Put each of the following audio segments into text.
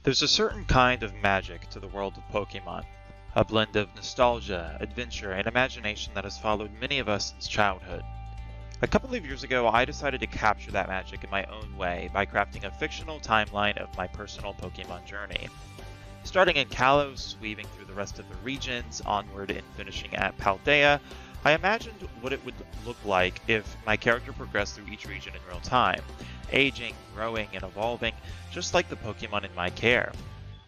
There's a certain kind of magic to the world of Pokémon, a blend of nostalgia, adventure, and imagination that has followed many of us since childhood. A couple of years ago, I decided to capture that magic in my own way by crafting a fictional timeline of my personal Pokémon journey. Starting in Kalos, weaving through the rest of the regions, onward and finishing at Paldea, I imagined what it would look like if my character progressed through each region in real time, aging, growing, and evolving, just like the Pokémon in my care.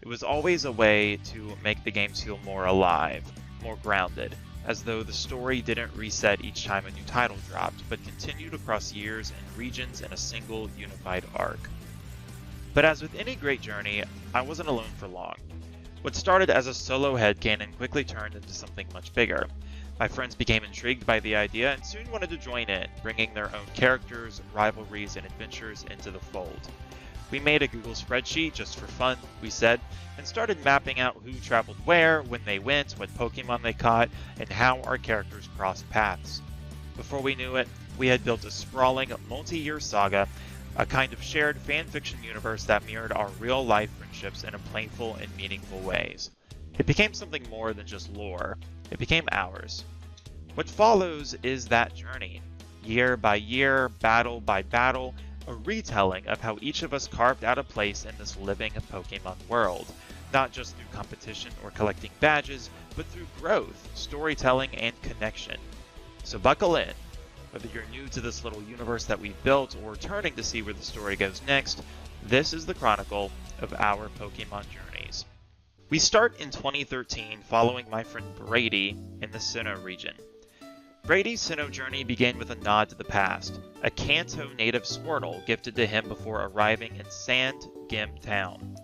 It was always a way to make the games feel more alive, more grounded, as though the story didn't reset each time a new title dropped, but continued across years and regions in a single unified arc. But as with any great journey, I wasn't alone for long. What started as a solo headcanon quickly turned into something much bigger. My friends became intrigued by the idea and soon wanted to join in, bringing their own characters, rivalries, and adventures into the fold. We made a Google spreadsheet just for fun, we said, and started mapping out who traveled where, when they went, what Pokemon they caught, and how our characters crossed paths. Before we knew it, we had built a sprawling, multi-year saga, a kind of shared fan-fiction universe that mirrored our real-life friendships in playful and meaningful ways. It became something more than just lore. It became ours. What follows is that journey. Year by year, battle by battle, a retelling of how each of us carved out a place in this living Pokemon world, not just through competition or collecting badges, but through growth, storytelling, and connection. So buckle in. Whether you're new to this little universe that we've built or turning to see where the story goes next, this is the chronicle of our Pokemon journeys. We start in 2013 following my friend Brady in the Sinnoh region. Brady's Sinnoh journey began with a nod to the past, a Kanto native Squirtle gifted to him before arriving in Sand Gem Town.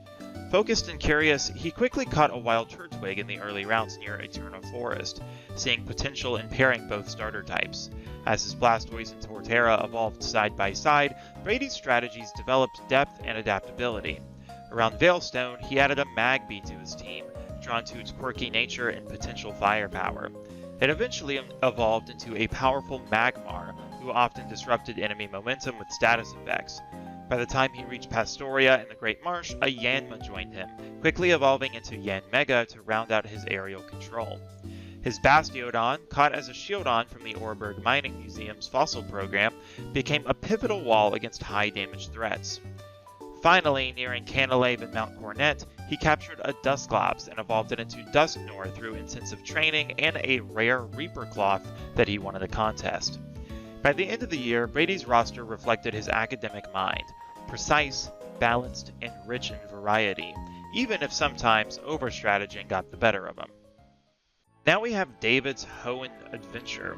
Focused and curious, he quickly caught a wild Turtwig in the early routes near Eterna Forest, seeing potential in pairing both starter types. As his Blastoise and Torterra evolved side by side, Brady's strategies developed depth and adaptability. Around Veilstone, he added a Magby to his team, drawn to its quirky nature and potential firepower. It eventually evolved into a powerful Magmar, who often disrupted enemy momentum with status effects. By the time he reached Pastoria and the Great Marsh, a Yanma joined him, quickly evolving into Yanmega to round out his aerial control. His Bastiodon, caught as a Shieldon from the Oreburgh Mining Museum's fossil program, became a pivotal wall against high-damage threats. Finally, nearing Canalave and Mount Cornet, he captured a Dusclops and evolved it into Dusknoir through intensive training and a rare Reaper Cloth that he won in a contest. By the end of the year, Brady's roster reflected his academic mind, precise, balanced, and rich in variety, even if sometimes over-strategizing got the better of him. Now we have David's Hoenn adventure.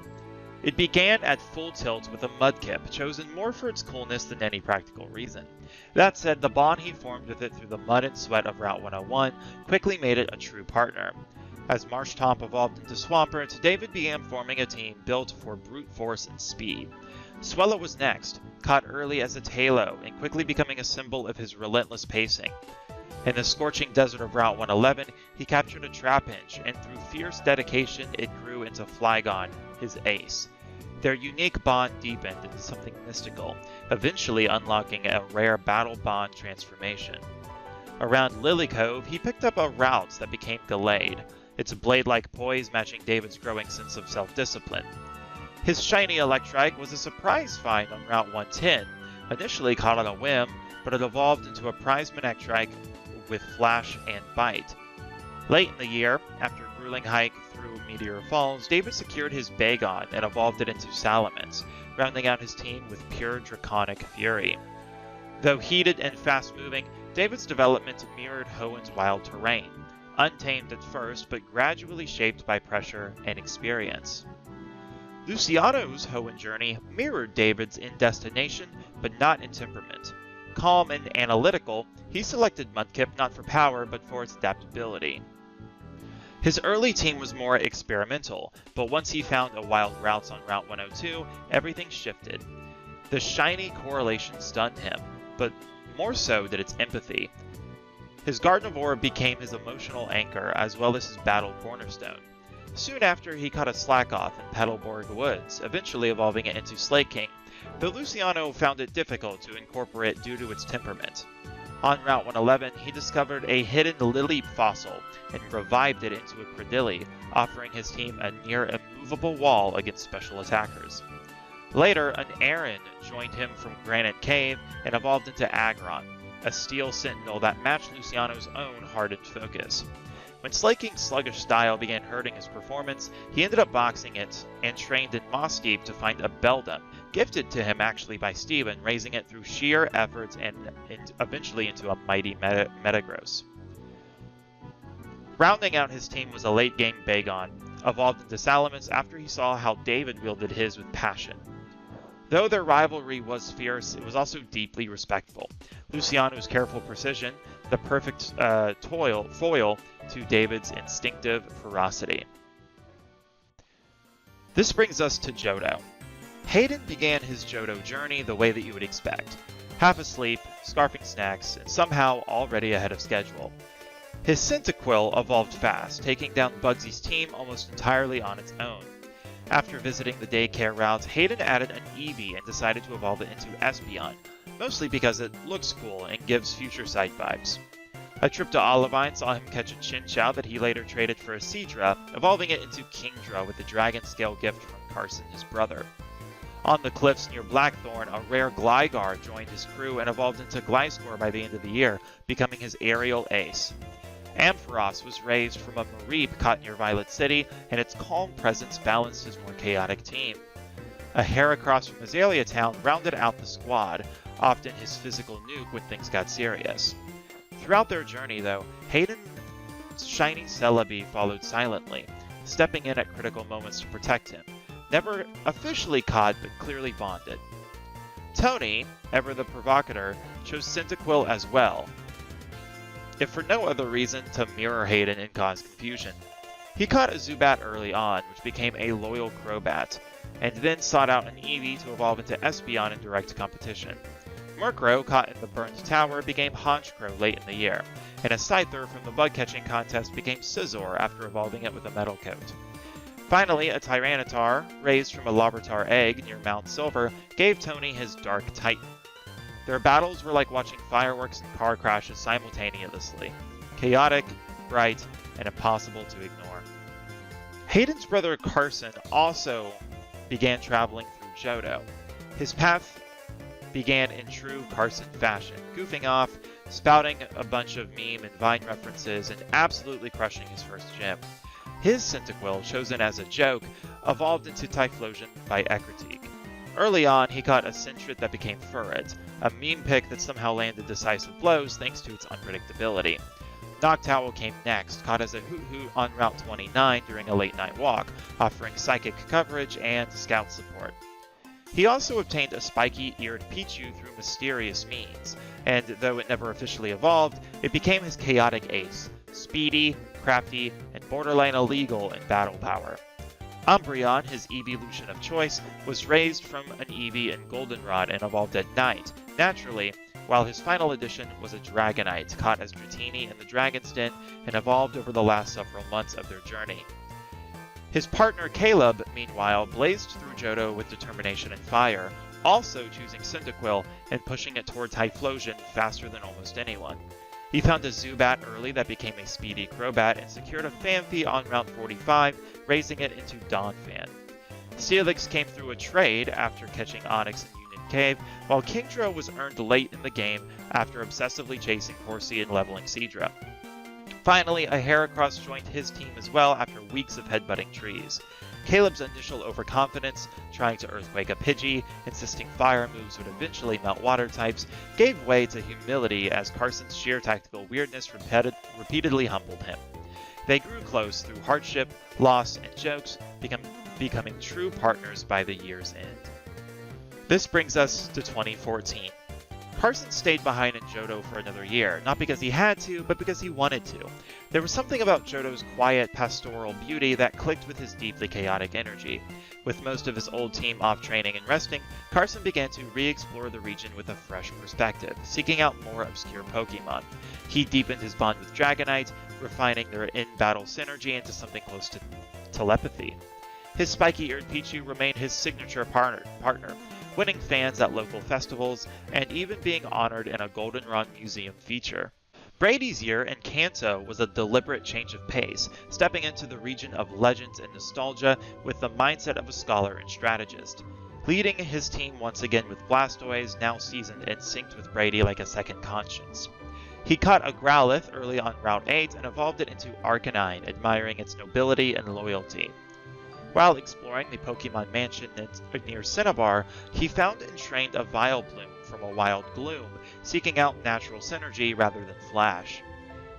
It began at full tilt with a Mudkip, chosen more for its coolness than any practical reason. That said, the bond he formed with it through the mud and sweat of Route 101 quickly made it a true partner. As Marshtomp evolved into Swampert, David began forming a team built for brute force and speed. Swellow was next, caught early as a Tailo and quickly becoming a symbol of his relentless pacing. In the scorching desert of Route 111, he captured a Trapinch, and through fierce dedication it grew into Flygon, his ace. Their unique bond deepened into something mystical, eventually unlocking a rare Battle Bond transformation. Around Lily Cove, he picked up a Route that became Gallade, its blade-like poise matching David's growing sense of self-discipline. His shiny Electrike was a surprise find on Route 110, initially caught on a whim, but it evolved into a prize Manectrike with Flash and Bite. Late in the year, after a grueling hike through Meteor Falls, David secured his Bagon and evolved it into Salamence, rounding out his team with pure Draconic Fury. Though heated and fast-moving, David's development mirrored Hoenn's wild terrain, untamed at first but gradually shaped by pressure and experience. Luciano's Hoenn journey mirrored David's in destination, but not in temperament. Calm and analytical, he selected Mudkip not for power but for its adaptability. His early team was more experimental, but once he found a wild routes on Route 102, everything shifted. The shiny correlation stunned him, but more so did its empathy. His Gardevoir became his emotional anchor as well as his battle cornerstone. Soon after, he caught a Slackoth in Petalborg Woods, eventually evolving it into Slaking, though Luciano found it difficult to incorporate due to its temperament. On Route 111, he discovered a hidden lily fossil and revived it into a Credilli, offering his team a near immovable wall against special attackers. Later, an Aran joined him from Granite Cave and evolved into Agron, a steel sentinel that matched Luciano's own hardened focus. When Slaking's sluggish style began hurting his performance, he ended up boxing it and trained in Moss Deep to find a Beldum, gifted to him actually by Steven, raising it through sheer efforts and eventually into a mighty Metagross. Rounding out his team was a late-game Bagon, evolved into Salamis after he saw how David wielded his with passion. Though their rivalry was fierce, it was also deeply respectful. Luciano's careful precision, the perfect foil to David's instinctive ferocity. This brings us to Johto. Hayden began his Johto journey the way that you would expect. Half asleep, scarfing snacks, and somehow already ahead of schedule. His Cyndaquil evolved fast, taking down Bugsy's team almost entirely on its own. After visiting the daycare routes, Hayden added an Eevee and decided to evolve it into Espeon, mostly because it looks cool and gives future sight vibes. A trip to Olivine saw him catch a Chinchou that he later traded for a Seadra, evolving it into Kingdra with a dragon scale gift from Carson, his brother. On the cliffs near Blackthorn, a rare Gligar joined his crew and evolved into Gliscor by the end of the year, becoming his aerial ace. Ampharos was raised from a Mareep caught near Violet City, and its calm presence balanced his more chaotic team. A Heracross from Azalea Town rounded out the squad, often his physical nuke when things got serious. Throughout their journey, though, Hayden's shiny Celebi followed silently, stepping in at critical moments to protect him. Never officially caught, but clearly bonded. Tony, ever the provocateur, chose Cyndaquil as well, if for no other reason to mirror Hayden and cause confusion. He caught a Zubat early on, which became a loyal Crobat, and then sought out an Eevee to evolve into Espeon in direct competition. Murkrow, caught in the Burned Tower, became Honchkrow late in the year, and a Scyther from the bug-catching contest became Scizor after evolving it with a Metal Coat. Finally, a Tyranitar, raised from a Larvitar egg near Mount Silver, gave Tony his Dark Titan. Their battles were like watching fireworks and car crashes simultaneously, chaotic, bright, and impossible to ignore. Hayden's brother Carson also began traveling through Johto. His path began in true Carson fashion, goofing off, spouting a bunch of meme and Vine references, and absolutely crushing his first gym. His Cyndaquil, chosen as a joke, evolved into Typhlosion by Ecruteak. Early on, he caught a Sentret that became Furret, a meme pick that somehow landed decisive blows thanks to its unpredictability. Noctowl came next, caught as a Hoot-Hoot on Route 29 during a late-night walk, offering psychic coverage and scout support. He also obtained a spiky-eared Pichu through mysterious means, and though it never officially evolved, it became his chaotic ace, speedy, crafty, and borderline illegal in battle power. Umbreon, his evolution of choice, was raised from an Eevee in Goldenrod and evolved at night, naturally, while his final edition was a Dragonite, caught as Dratini in the Dragon's Den and evolved over the last several months of their journey. His partner Caleb, meanwhile, blazed through Johto with determination and fire, also choosing Cyndaquil and pushing it towards Typhlosion faster than almost anyone. He found a Zubat early that became a speedy Crobat and secured a Phanpy on Route 45, raising it into Donphan. Steelix came through a trade after catching Onix in Union Cave, while Kingdra was earned late in the game after obsessively chasing Horsey and leveling Seadra. Finally, a Heracross joined his team as well after weeks of headbutting trees. Caleb's initial overconfidence, trying to Earthquake a Pidgey, insisting fire moves would eventually melt water types, gave way to humility as Carson's sheer tactical weirdness repeatedly humbled him. They grew close through hardship, loss, and jokes, becoming true partners by the year's end. This brings us to 2014. Carson stayed behind in Johto for another year, not because he had to, but because he wanted to. There was something about Johto's quiet, pastoral beauty that clicked with his deeply chaotic energy. With most of his old team off training and resting, Carson began to re-explore the region with a fresh perspective, seeking out more obscure Pokémon. He deepened his bond with Dragonite, refining their in-battle synergy into something close to telepathy. His spiky-eared Pichu remained his signature partner, winning fans at local festivals, and even being honored in a Goldenrod Museum feature. Brady's year in Kanto was a deliberate change of pace, stepping into the region of legends and nostalgia with the mindset of a scholar and strategist. Leading his team once again with Blastoise, now seasoned and synced with Brady like a second conscience. He caught a Growlithe early on Route 8 and evolved it into Arcanine, admiring its nobility and loyalty. While exploring the Pokemon Mansion near Cinnabar, he found and trained a Vileplume from a wild Gloom, seeking out natural synergy rather than flash.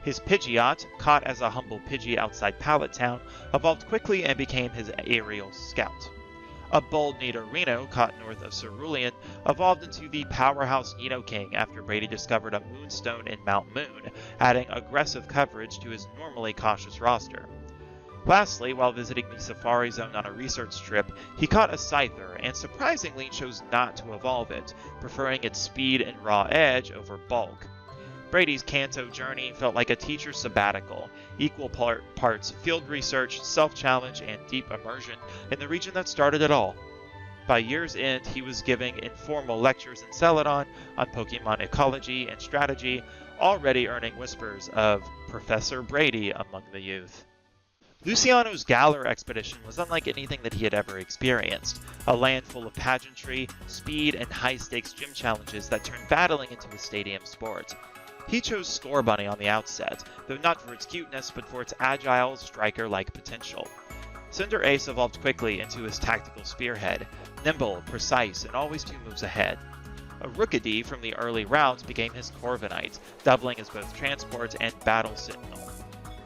His Pidgeot, caught as a humble Pidgey outside Pallet Town, evolved quickly and became his aerial scout. A bold Nidorino, caught north of Cerulean, evolved into the powerhouse Nidoking after Brady discovered a Moonstone in Mount Moon, adding aggressive coverage to his normally cautious roster. Lastly, while visiting the Safari Zone on a research trip, he caught a Scyther and surprisingly chose not to evolve it, preferring its speed and raw edge over bulk. Brady's Kanto journey felt like a teacher's sabbatical, equal parts field research, self-challenge, and deep immersion in the region that started it all. By year's end, he was giving informal lectures in Celadon on Pokemon ecology and strategy, already earning whispers of Professor Brady among the youth. Luciano's Galar expedition was unlike anything that he had ever experienced, a land full of pageantry, speed, and high-stakes gym challenges that turned battling into a stadium sport. He chose Scorbunny on the outset, though not for its cuteness, but for its agile, striker-like potential. Cinderace evolved quickly into his tactical spearhead, nimble, precise, and always 2 moves ahead. A Rookidee from the early routes became his Corviknight, doubling as both transport and battle signal.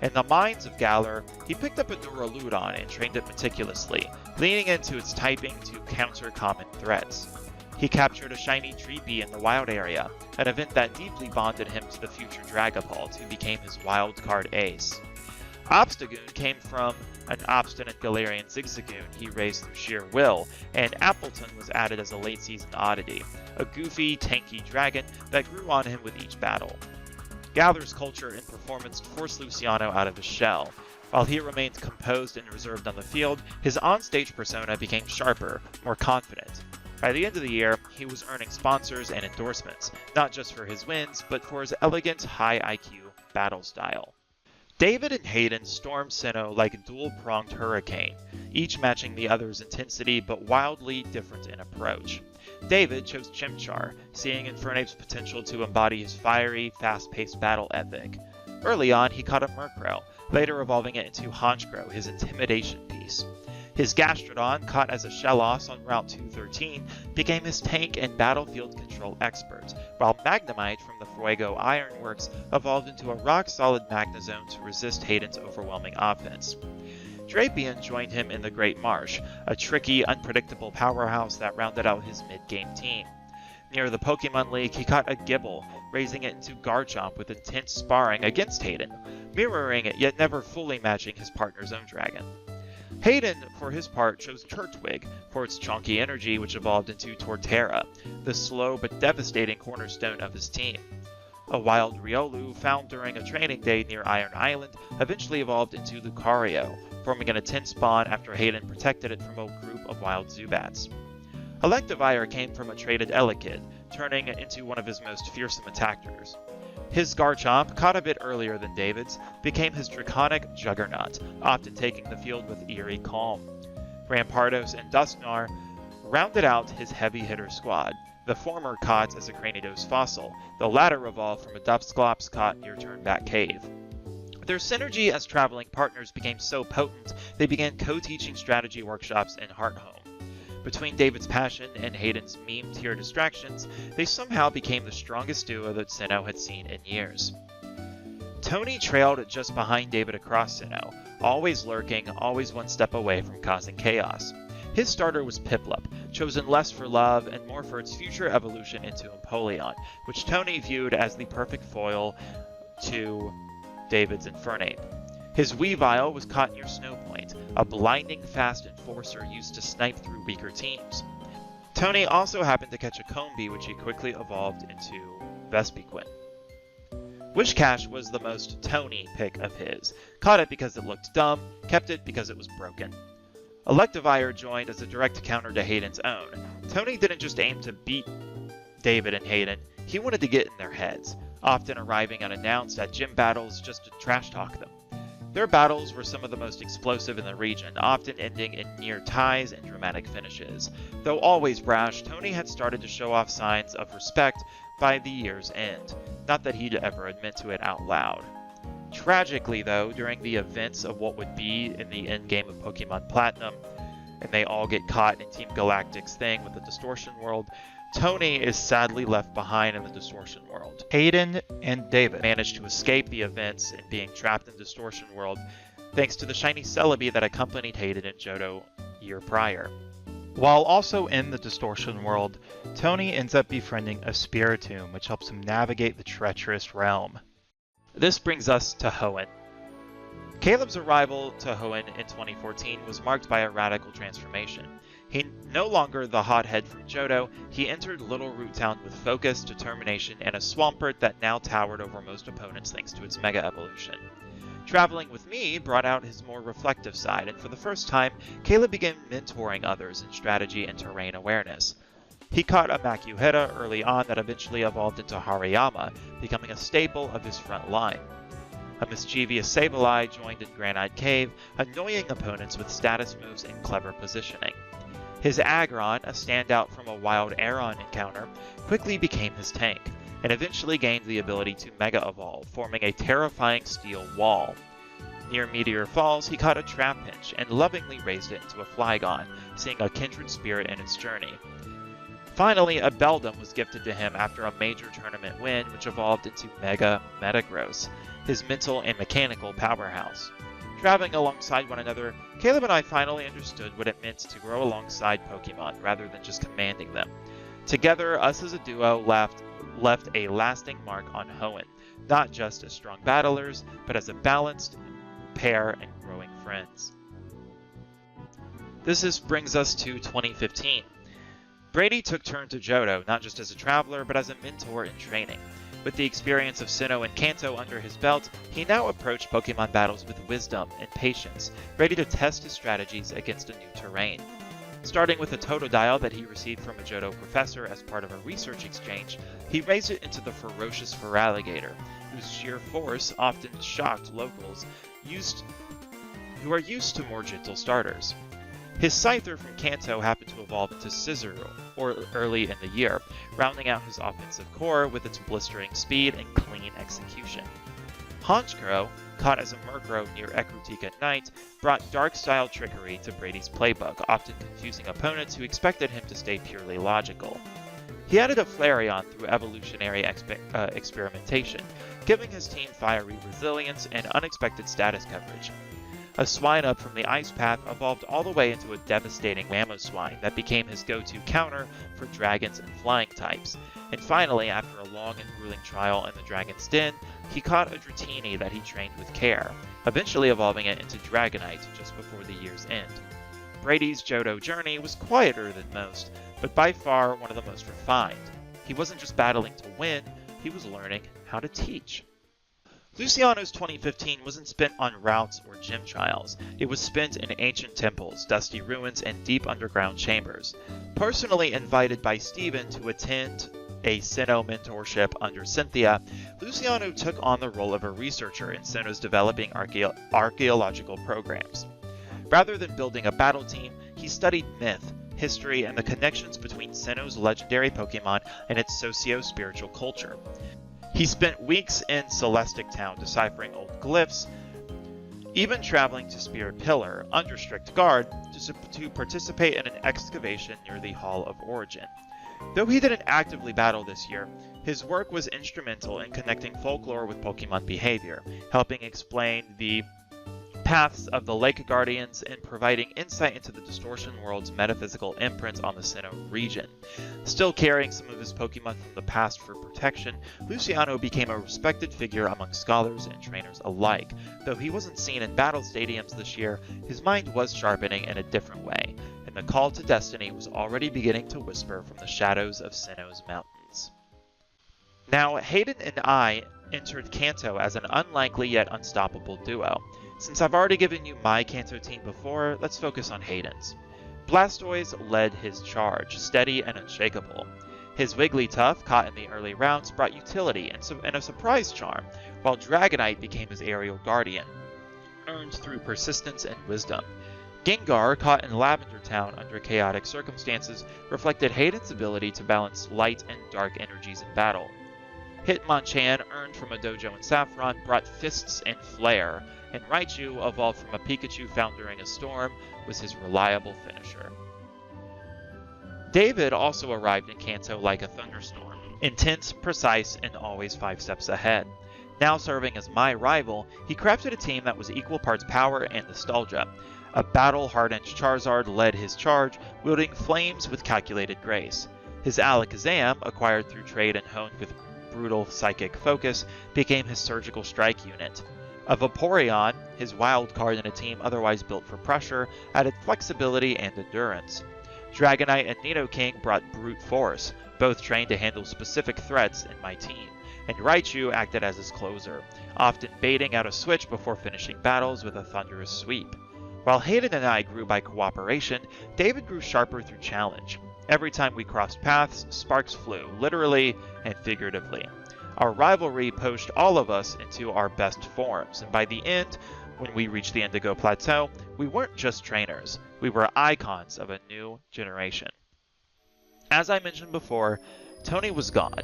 In the mines of Galar, he picked up a Duraludon and trained it meticulously, leaning into its typing to counter common threats. He captured a shiny Treepy in the wild area, an event that deeply bonded him to the future Dragapult, who became his wildcard ace. Obstagoon came from an obstinate Galarian Zigzagoon he raised through sheer will, and Appleton was added as a late-season oddity, a goofy, tanky dragon that grew on him with each battle. Galar's culture and performance forced Luciano out of his shell. While he remained composed and reserved on the field, his onstage persona became sharper, more confident. By the end of the year, he was earning sponsors and endorsements, not just for his wins, but for his elegant, high IQ battle style. David and Hayden stormed Sinnoh like a dual-pronged hurricane, each matching the other's intensity but wildly different in approach. David chose Chimchar, seeing Infernape's potential to embody his fiery, fast-paced battle ethic. Early on, he caught a Murkrow, later evolving it into Honchkrow, his intimidation piece. His Gastrodon, caught as a Shellos on Route 213, became his tank and battlefield control expert, while Magnemite from the Fuego Ironworks evolved into a rock-solid Magnezone to resist Hayden's overwhelming offense. Drapion joined him in the Great Marsh, a tricky, unpredictable powerhouse that rounded out his mid-game team. Near the Pokemon League, he caught a Gibble, raising it into Garchomp with intense sparring against Hayden, mirroring it yet never fully matching his partner's own dragon. Hayden, for his part, chose Turtwig for its chunky energy, which evolved into Torterra, the slow but devastating cornerstone of his team. A wild Riolu, found during a training day near Iron Island, eventually evolved into Lucario, forming an intense spawn after Hayden protected it from a group of wild Zubats. Electivire came from a traded Elekid, turning into one of his most fearsome attackers. His Garchomp, caught a bit earlier than David's, became his draconic Juggernaut, often taking the field with eerie calm. Rampardos and Dusknoir rounded out his heavy hitter squad, the former caught as a Cranidos fossil, the latter evolved from a Dusclops caught near Turnback Cave. Their synergy as traveling partners became so potent, they began co-teaching strategy workshops in Hearthome. Between David's passion and Hayden's meme-tier distractions, they somehow became the strongest duo that Sinnoh had seen in years. Tony trailed just behind David across Sinnoh, always lurking, always one step away from causing chaos. His starter was Piplup, chosen less for love and more for its future evolution into Empoleon, which Tony viewed as the perfect foil to David's Infernape. His Weavile was caught near Snowpoint, a blinding fast enforcer used to snipe through weaker teams. Tony also happened to catch a Combee, which he quickly evolved into Vespiquen. Wishcash was the most Tony pick of his. Caught it because it looked dumb, kept it because it was broken. Electivire joined as a direct counter to Hayden's own. Tony didn't just aim to beat David and Hayden, he wanted to get in their heads, often arriving unannounced at gym battles just to trash talk them. Their battles were some of the most explosive in the region, often ending in near ties and dramatic finishes. Though always brash, Tony had started to show off signs of respect by the year's end, not that he'd ever admit to it out loud. Tragically though, during the events of what would be in the endgame of Pokemon Platinum, and they all get caught in Team Galactic's thing with the Distortion World, Tony is sadly left behind in the Distortion World. Hayden and David manage to escape the events and being trapped in Distortion World thanks to the shiny Celebi that accompanied Hayden and Johto year prior. While also in the Distortion World, Tony ends up befriending a Spiritomb, which helps him navigate the treacherous realm. This brings us to Hoenn. Caleb's arrival to Hoenn in 2014 was marked by a radical transformation. He no longer the hothead from Johto, he entered Little Root Town with focus, determination, and a Swampert that now towered over most opponents thanks to its Mega Evolution. Traveling with me brought out his more reflective side, and for the first time, Caleb began mentoring others in strategy and terrain awareness. He caught a Makuhita early on that eventually evolved into Hariyama, becoming a staple of his front line. A mischievous Sableye joined in Granite Cave, annoying opponents with status moves and clever positioning. His Aggron, a standout from a wild Aeron encounter, quickly became his tank, and eventually gained the ability to Mega Evolve, forming a terrifying steel wall. Near Meteor Falls, he caught a Trapinch and lovingly raised it into a Flygon, seeing a kindred spirit in its journey. Finally, a Beldum was gifted to him after a major tournament win, which evolved into Mega Metagross, his mental and mechanical powerhouse. Traveling alongside one another, Caleb and I finally understood what it meant to grow alongside Pokemon rather than just commanding them. Together, us as a duo left a lasting mark on Hoenn, not just as strong battlers, but as a balanced pair and growing friends. This brings us to 2015. Brady took turn to Johto, not just as a traveler, but as a mentor in training. With the experience of Sinnoh and Kanto under his belt, he now approached Pokemon battles with wisdom and patience, ready to test his strategies against a new terrain. Starting with a Totodile that he received from a Johto Professor as part of a research exchange, he raised it into the ferocious Feraligatr, whose sheer force often shocked locals who are used to more gentle starters. His Scyther from Kanto happened to evolve into Scizor early in the year, rounding out his offensive core with its blistering speed and clean execution. Honchkrow, caught as a Murkrow near Ekrutik at night, brought dark-style trickery to Brady's playbook, often confusing opponents who expected him to stay purely logical. He added a Flareon through evolutionary experimentation, giving his team fiery resilience and unexpected status coverage. A Swinub from the Ice Path evolved all the way into a devastating Mamoswine that became his go-to counter for dragons and flying types. And finally, after a long and grueling trial in the Dragon's Den, he caught a Dratini that he trained with care, eventually evolving it into Dragonite just before the year's end. Brady's Johto journey was quieter than most, but by far one of the most refined. He wasn't just battling to win, he was learning how to teach. Luciano's 2015 wasn't spent on routes or gym trials. It was spent in ancient temples, dusty ruins, and deep underground chambers. Personally invited by Steven to attend a Sinnoh mentorship under Cynthia, Luciano took on the role of a researcher in Sinnoh's developing archaeological programs. Rather than building a battle team, he studied myth, history, and the connections between Sinnoh's legendary Pokemon and its socio-spiritual culture. He spent weeks in Celestic Town deciphering old glyphs, even traveling to Spirit Pillar, under strict guard, to participate in an excavation near the Hall of Origin. Though he didn't actively battle this year, his work was instrumental in connecting folklore with Pokemon behavior, helping explain the paths of the Lake Guardians and providing insight into the Distortion World's metaphysical imprints on the Sinnoh region. Still carrying some of his Pokemon from the past for protection, Luciano became a respected figure among scholars and trainers alike. Though he wasn't seen in battle stadiums this year, his mind was sharpening in a different way, and the call to destiny was already beginning to whisper from the shadows of Sinnoh's mountains. Now, Hayden and I entered Kanto as an unlikely yet unstoppable duo. Since I've already given you my Kanto team before, let's focus on Hayden's. Blastoise led his charge, steady and unshakable. His Wigglytuff, caught in the early rounds, brought utility and a surprise charm, while Dragonite became his aerial guardian, earned through persistence and wisdom. Gengar, caught in Lavender Town under chaotic circumstances, reflected Hayden's ability to balance light and dark energies in battle. Hitmonchan, earned from a dojo in Saffron, brought fists and flair, and Raichu, evolved from a Pikachu found during a storm, was his reliable finisher. David also arrived in Kanto like a thunderstorm, intense, precise, and always 5 steps ahead. Now serving as my rival, he crafted a team that was equal parts power and nostalgia. A battle-hardened Charizard led his charge, wielding flames with calculated grace. His Alakazam, acquired through trade and honed with brutal psychic focus, became his surgical strike unit. A Vaporeon, his wild card in a team otherwise built for pressure, added flexibility and endurance. Dragonite and Nidoking brought brute force, both trained to handle specific threats in my team, and Raichu acted as his closer, often baiting out a switch before finishing battles with a thunderous sweep. While Hayden and I grew by cooperation, David grew sharper through challenge. Every time we crossed paths, sparks flew, literally and figuratively. Our rivalry pushed all of us into our best forms, and by the end, when we reached the Indigo Plateau, we weren't just trainers, we were icons of a new generation. As I mentioned before, Tony was gone.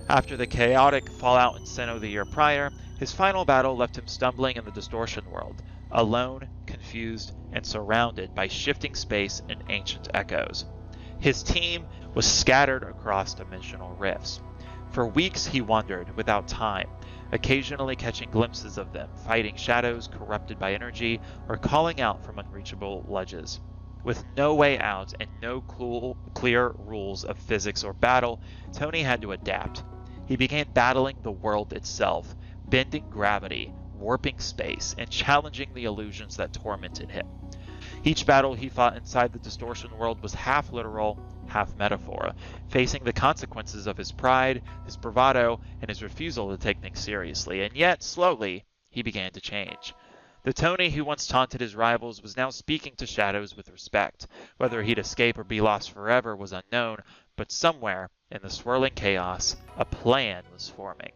After the chaotic fallout in Sinnoh the year prior, his final battle left him stumbling in the distortion world, alone, confused, and surrounded by shifting space and ancient echoes. His team was scattered across dimensional rifts. For weeks he wandered without time, occasionally catching glimpses of them, fighting shadows corrupted by energy, or calling out from unreachable ledges. With no way out and no clear rules of physics or battle, Tony had to adapt. He began battling the world itself, bending gravity, warping space, and challenging the illusions that tormented him. Each battle he fought inside the distortion world was half literal, half metaphor, facing the consequences of his pride, his bravado, and his refusal to take things seriously, and yet, slowly, he began to change. The Tony who once taunted his rivals was now speaking to shadows with respect. Whether he'd escape or be lost forever was unknown, but somewhere, in the swirling chaos, a plan was forming.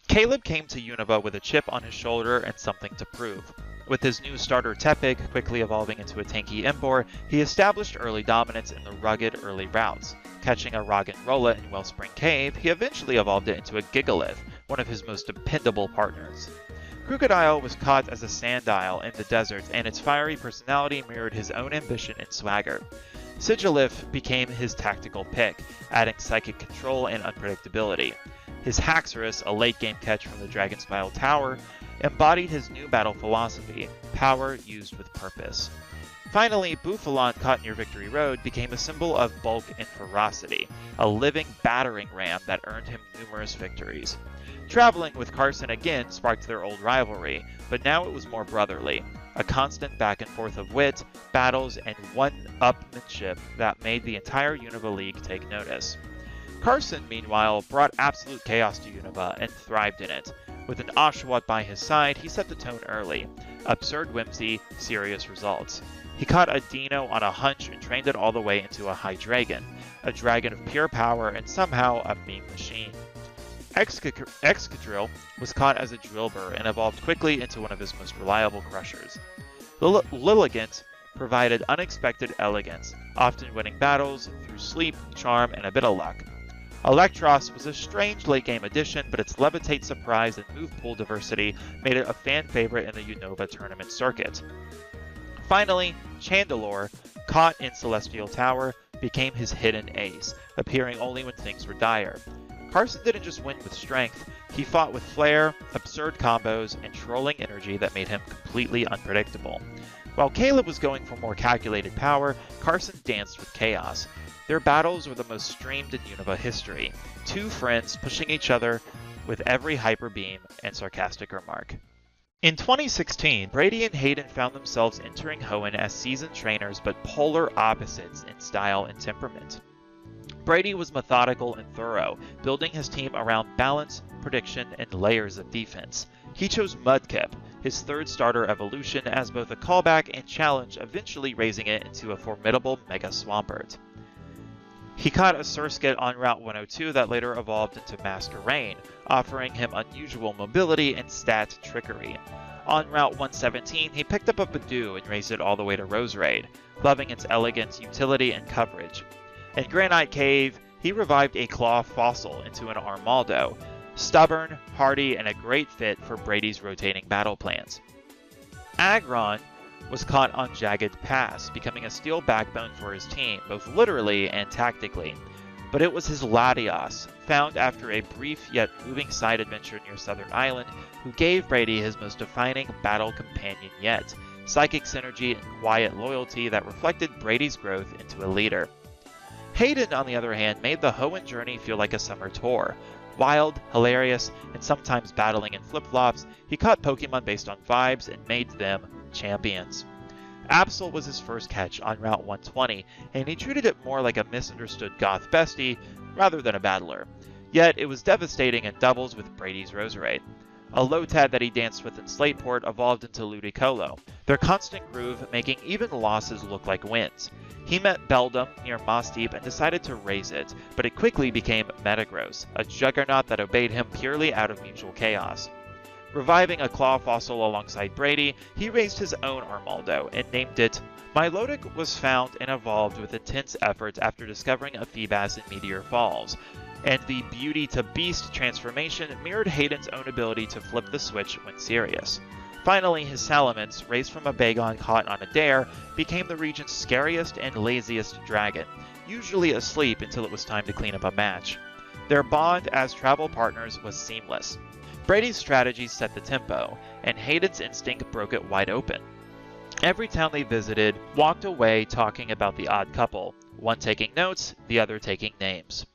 Caleb came to Unova with a chip on his shoulder and something to prove. With his new starter Tepig quickly evolving into a tanky Emboar, he established early dominance in the rugged early routes. Catching a Roggenrola in Wellspring Cave, he eventually evolved it into a Gigalith, one of his most dependable partners. Crocodile was caught as a Sandile in the desert, and its fiery personality mirrored his own ambition and swagger. Sigilyph became his tactical pick, adding psychic control and unpredictability. His Haxorus, a late-game catch from the Dragonspire Tower, embodied his new battle philosophy, power used with purpose. Finally, Bouffalon, caught near Victory Road, became a symbol of bulk and ferocity, a living battering ram that earned him numerous victories. Traveling with Carson again sparked their old rivalry, but now it was more brotherly, a constant back and forth of wit, battles, and one-upmanship that made the entire Unova League take notice. Carson, meanwhile, brought absolute chaos to Unova and thrived in it. With an Oshawott by his side, he set the tone early. Absurd whimsy, serious results. He caught a Dino on a hunch and trained it all the way into a Hydreigon, a dragon of pure power and somehow a mean machine. Excadrill was caught as a Drillbur and evolved quickly into one of his most reliable crushers. Lilligant provided unexpected elegance, often winning battles through sleep, charm, and a bit of luck. Electros was a strange late-game addition, but its levitate surprise and move pool diversity made it a fan favorite in the Unova tournament circuit. Finally, Chandelure, caught in Celestial Tower, became his hidden ace, appearing only when things were dire. Carson didn't just win with strength, he fought with flair, absurd combos, and trolling energy that made him completely unpredictable. While Caleb was going for more calculated power, Carson danced with chaos. Their battles were the most streamed in Unova history, two friends pushing each other with every hyper beam and sarcastic remark. In 2016, Brady and Hayden found themselves entering Hoenn as seasoned trainers but polar opposites in style and temperament. Brady was methodical and thorough, building his team around balance, prediction and layers of defense. He chose Mudkip, his third starter evolution, as both a callback and challenge, eventually raising it into a formidable Mega Swampert. He caught a Surskit on Route 102 that later evolved into Masquerain, offering him unusual mobility and stat trickery. On Route 117, he picked up a Badoo and raised it all the way to Roserade, loving its elegant utility and coverage. In Granite Cave, he revived a Claw Fossil into an Armaldo, stubborn, hardy, and a great fit for Brady's rotating battle plans. Aggron was caught on Jagged Pass, becoming a steel backbone for his team, both literally and tactically. But it was his Latios, found after a brief yet moving side adventure near Southern Island, who gave Brady his most defining battle companion yet, psychic synergy and quiet loyalty that reflected Brady's growth into a leader. Hayden, on the other hand, made the Hoenn journey feel like a summer tour. Wild, hilarious, and sometimes battling in flip-flops, he caught Pokemon based on vibes and made them champions. Absol was his first catch on Route 120, and he treated it more like a misunderstood goth bestie rather than a battler. Yet it was devastating in doubles with Brady's Roserade. A Lotad that he danced with in Slateport evolved into Ludicolo, their constant groove making even losses look like wins. He met Beldum near Moss Deep and decided to raise it, but it quickly became Metagross, a juggernaut that obeyed him purely out of mutual chaos. Reviving a Claw Fossil alongside Brady, he raised his own Armaldo and named it. Milotic was found and evolved with intense effort after discovering a Feebas in Meteor Falls, and the Beauty to Beast transformation mirrored Hayden's own ability to flip the switch when serious. Finally, his Salamence, raised from a Bagon caught on a dare, became the region's scariest and laziest dragon, usually asleep until it was time to clean up a match. Their bond as travel partners was seamless. Brady's strategies set the tempo, and Hayden's instinct broke it wide open. Every town they visited walked away talking about the odd couple, one taking notes, the other taking names.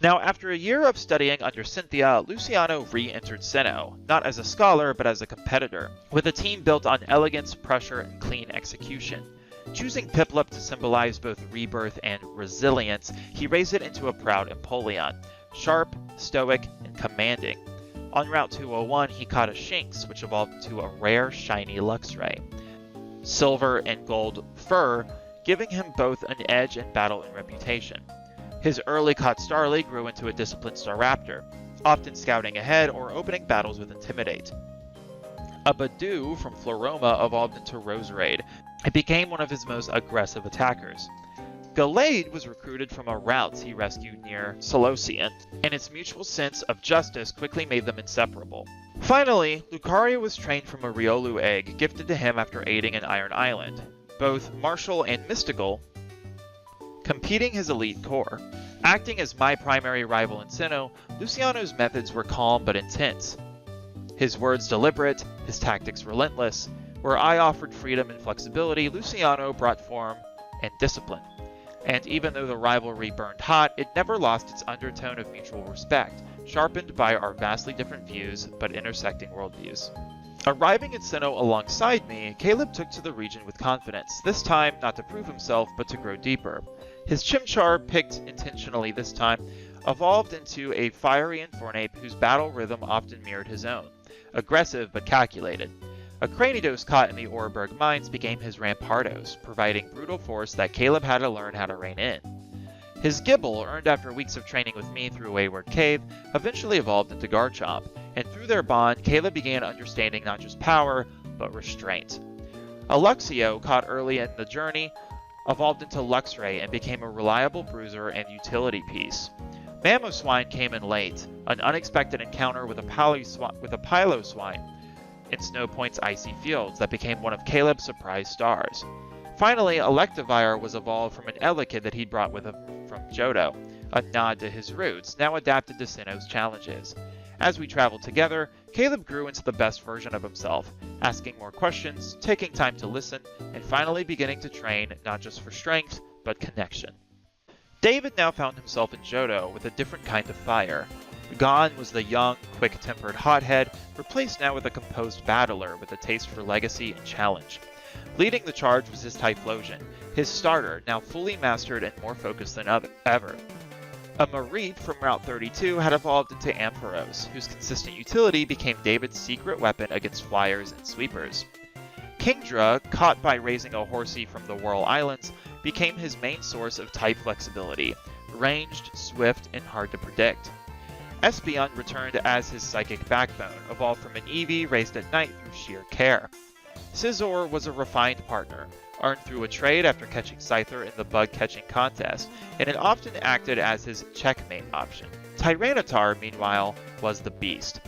Now, after a year of studying under Cynthia, Luciano re-entered Sinnoh, not as a scholar but as a competitor, with a team built on elegance, pressure, and clean execution. Choosing Piplup to symbolize both rebirth and resilience, he raised it into a proud Empoleon, sharp, stoic, and commanding. On Route 201, he caught a Shinx, which evolved into a rare, shiny Luxray. Silver and gold fur, giving him both an edge in battle and reputation. His early caught Starly grew into a disciplined Staraptor, often scouting ahead or opening battles with Intimidate. A Badoo from Floroma evolved into Roserade and became one of his most aggressive attackers. Gallade was recruited from a route he rescued near Solocian, and its mutual sense of justice quickly made them inseparable. Finally, Lucario was trained from a Riolu egg gifted to him after aiding in Iron Island, both martial and mystical, competing his elite core. Acting as my primary rival in Sinnoh, Luciano's methods were calm but intense. His words deliberate, his tactics relentless. Where I offered freedom and flexibility, Luciano brought form and discipline. And even though the rivalry burned hot, it never lost its undertone of mutual respect, sharpened by our vastly different views but intersecting worldviews. Arriving at Sinnoh alongside me, Caleb took to the region with confidence, this time not to prove himself but to grow deeper. His Chimchar, picked intentionally this time, evolved into a fiery Infernape whose battle rhythm often mirrored his own, aggressive but calculated. A Cranidos caught in the Oreburg mines became his Rampardos, providing brutal force that Caleb had to learn how to rein in. His Gibble, earned after weeks of training with me through Wayward Cave, eventually evolved into Garchomp, and through their bond, Caleb began understanding not just power, but restraint. Luxio, caught early in the journey, evolved into Luxray and became a reliable bruiser and utility piece. Mamoswine came in late, an unexpected encounter with a Piloswine in Snowpoint's icy fields that became one of Caleb's surprise stars. Finally, Electivire was evolved from an Elekid that he'd brought with him from Johto, a nod to his roots, now adapted to Sinnoh's challenges. As we traveled together, Caleb grew into the best version of himself, asking more questions, taking time to listen, and finally beginning to train not just for strength, but connection. David now found himself in Johto with a different kind of fire. Gone was the young, quick-tempered hothead, replaced now with a composed battler with a taste for legacy and challenge. Leading the charge was his Typhlosion, his starter, now fully mastered and more focused than ever. A Mareep from Route 32 had evolved into Ampharos, whose consistent utility became David's secret weapon against flyers and sweepers. Kingdra, caught by raising a Horsey from the Whirl Islands, became his main source of type flexibility, ranged, swift, and hard to predict. Espeon returned as his psychic backbone, evolved from an Eevee raised at night through sheer care. Scizor was a refined partner, earned through a trade after catching Scyther in the bug-catching contest, and it often acted as his checkmate option. Tyranitar, meanwhile, was the beast.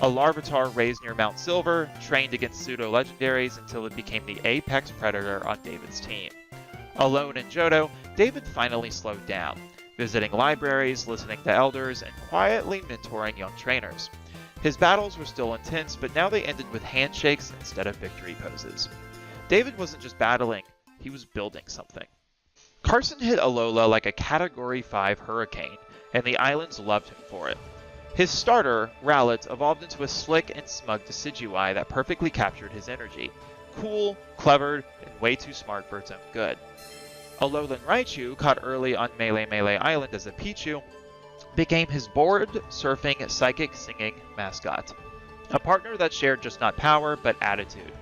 A Larvitar raised near Mount Silver, trained against pseudo-legendaries until it became the apex predator on David's team. Alone in Johto, David finally slowed down, visiting libraries, listening to elders, and quietly mentoring young trainers. His battles were still intense, but now they ended with handshakes instead of victory poses. David wasn't just battling, he was building something. Carson hit Alola like a Category 5 hurricane, and the islands loved him for it. His starter, Rowlet, evolved into a slick and smug Decidueye that perfectly captured his energy. Cool, clever, and way too smart for its own good. Alolan Raichu, caught early on Melee Island as a Pichu, became his board-surfing, psychic-singing mascot. A partner that shared just not power, but attitude.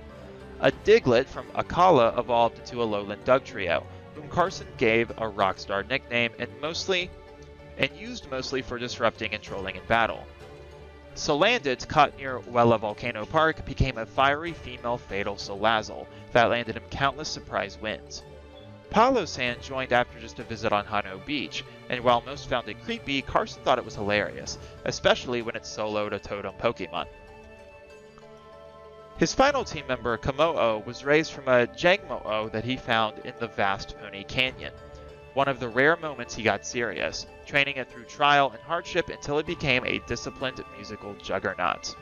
A Diglett from Akala evolved into a Alolan Dugtrio, whom Carson gave a rockstar nickname and used mostly for disrupting and trolling in battle. Salandit, caught near Wella Volcano Park, became a fiery female Fatal Salazzle that landed him countless surprise wins. Palossand joined after just a visit on Hano Beach, and while most found it creepy, Carson thought it was hilarious, especially when it soloed a totem Pokemon. His final team member, Kamo'o, was raised from a Jangmo-O that he found in the vast Pony Canyon. One of the rare moments he got serious, training it through trial and hardship until it became a disciplined musical juggernaut.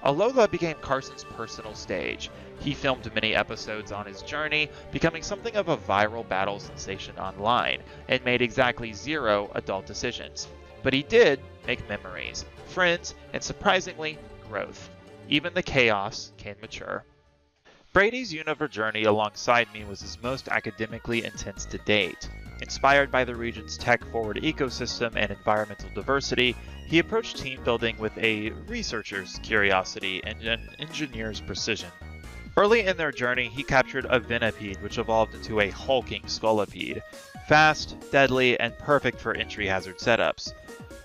Alola became Carson's personal stage. He filmed many episodes on his journey, becoming something of a viral battle sensation online, and made exactly 0 adult decisions. But he did make memories, friends, and surprisingly, growth. Even the chaos can mature. Brady's Unova journey alongside me was his most academically intense to date. Inspired by the region's tech-forward ecosystem and environmental diversity, he approached team building with a researcher's curiosity and an engineer's precision. Early in their journey, he captured a Venipede, which evolved into a hulking Scolipede, fast, deadly, and perfect for entry hazard setups.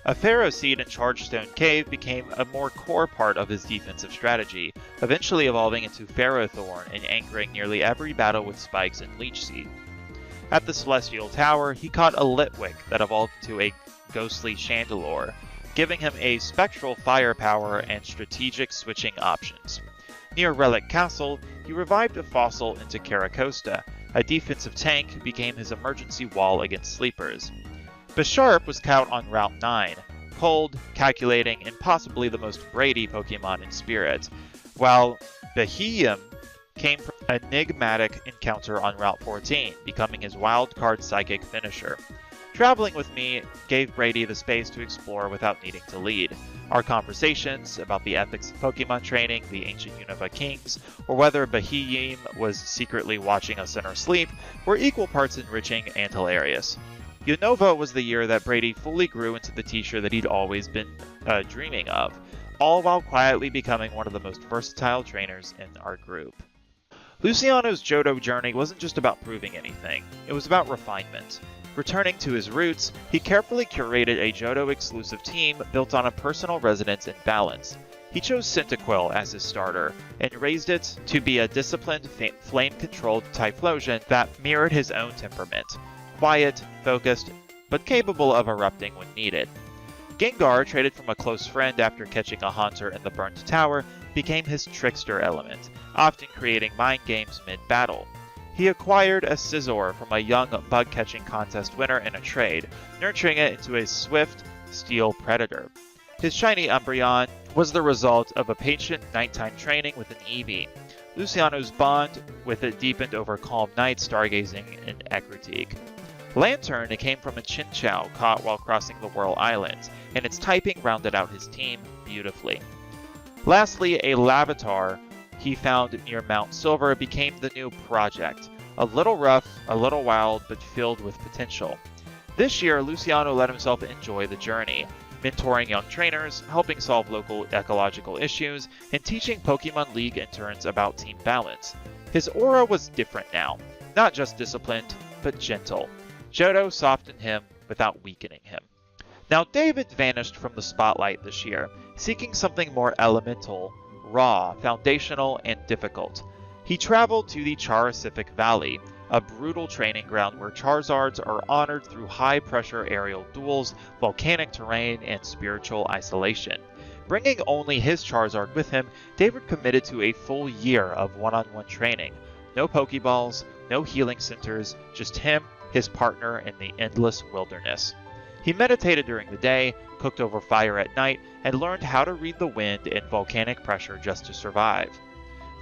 A Pharaoh Seed in Chargestone Cave became a more core part of his defensive strategy, eventually evolving into Ferrothorn and anchoring nearly every battle with Spikes and Leech Seed. At the Celestial Tower, he caught a Litwick that evolved into a ghostly Chandelure, giving him a spectral firepower and strategic switching options. Near Relic Castle, he revived a fossil into Caracosta. A defensive tank who became his emergency wall against sleepers. Bisharp was caught on Route 9, cold, calculating, and possibly the most Brady Pokemon in Spirit, while Beheeyem came from an enigmatic encounter on Route 14, becoming his wildcard psychic finisher. Traveling with me gave Brady the space to explore without needing to lead. Our conversations about the ethics of Pokemon training, the ancient Unova Kings, or whether Beheeyem was secretly watching us in our sleep were equal parts enriching and hilarious. Unova was the year that Brady fully grew into the teacher that he'd always been dreaming of, all while quietly becoming one of the most versatile trainers in our group. Luciano's Johto journey wasn't just about proving anything, it was about refinement. Returning to his roots, he carefully curated a Johto-exclusive team built on a personal resonance and balance. He chose Cyndaquil as his starter, and raised it to be a disciplined, flame-controlled Typhlosion that mirrored his own temperament. Quiet, focused, but capable of erupting when needed. Gengar, traded from a close friend after catching a Haunter in the Burnt Tower, became his trickster element, often creating mind games mid-battle. He acquired a Scizor from a young bug-catching contest winner in a trade, nurturing it into a swift, steel predator. His shiny Umbreon was the result of a patient nighttime training with an Eevee. Luciano's bond with it deepened over calm nights stargazing in Ecruteak. Lantern came from a Chinchou caught while crossing the Whirl Islands, and its typing rounded out his team beautifully. Lastly, a Lavatar he found near Mount Silver became the new project. A little rough, a little wild, but filled with potential. This year, Luciano let himself enjoy the journey, mentoring young trainers, helping solve local ecological issues, and teaching Pokemon League interns about team balance. His aura was different now, not just disciplined, but gentle. Johto softened him without weakening him. Now David vanished from the spotlight this year, seeking something more elemental, raw, foundational, and difficult. He traveled to the Charisific Valley, a brutal training ground where Charizards are honored through high-pressure aerial duels, volcanic terrain, and spiritual isolation. Bringing only his Charizard with him, David committed to a full year of one-on-one training. No Pokeballs, no healing centers, just him, his partner, and the endless wilderness. He meditated during the day, cooked over fire at night, and learned how to read the wind and volcanic pressure just to survive.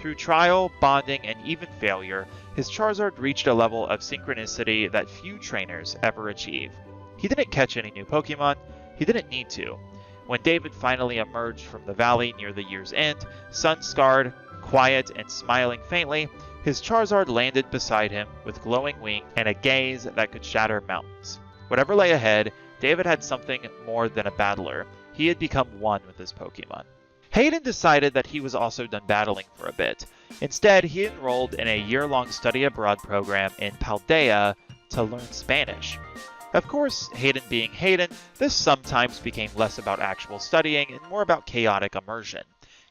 Through trial, bonding, and even failure, his Charizard reached a level of synchronicity that few trainers ever achieve. He didn't catch any new Pokemon, he didn't need to. When David finally emerged from the valley near the year's end, sun-scarred, quiet, and smiling faintly, his Charizard landed beside him with glowing wings and a gaze that could shatter mountains. Whatever lay ahead, David had something more than a battler. He had become one with his Pokemon. Hayden decided that he was also done battling for a bit. Instead, he enrolled in a year-long study abroad program in Paldea to learn Spanish. Of course, Hayden being Hayden, this sometimes became less about actual studying and more about chaotic immersion.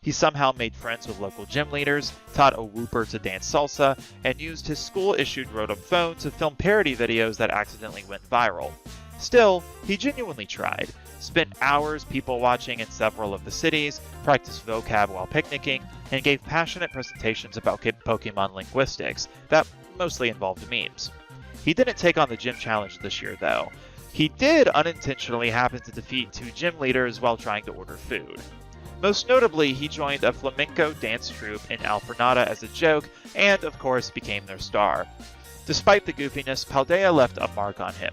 He somehow made friends with local gym leaders, taught a whooper to dance salsa, and used his school-issued Rotom phone to film parody videos that accidentally went viral. Still, he genuinely tried, spent hours people watching in several of the cities, practiced vocab while picnicking, and gave passionate presentations about Pokemon linguistics that mostly involved memes. He didn't take on the gym challenge this year, though. He did unintentionally happen to defeat 2 gym leaders while trying to order food. Most notably, he joined a flamenco dance troupe in Alfornada as a joke, and of course became their star. Despite the goofiness, Paldea left a mark on him.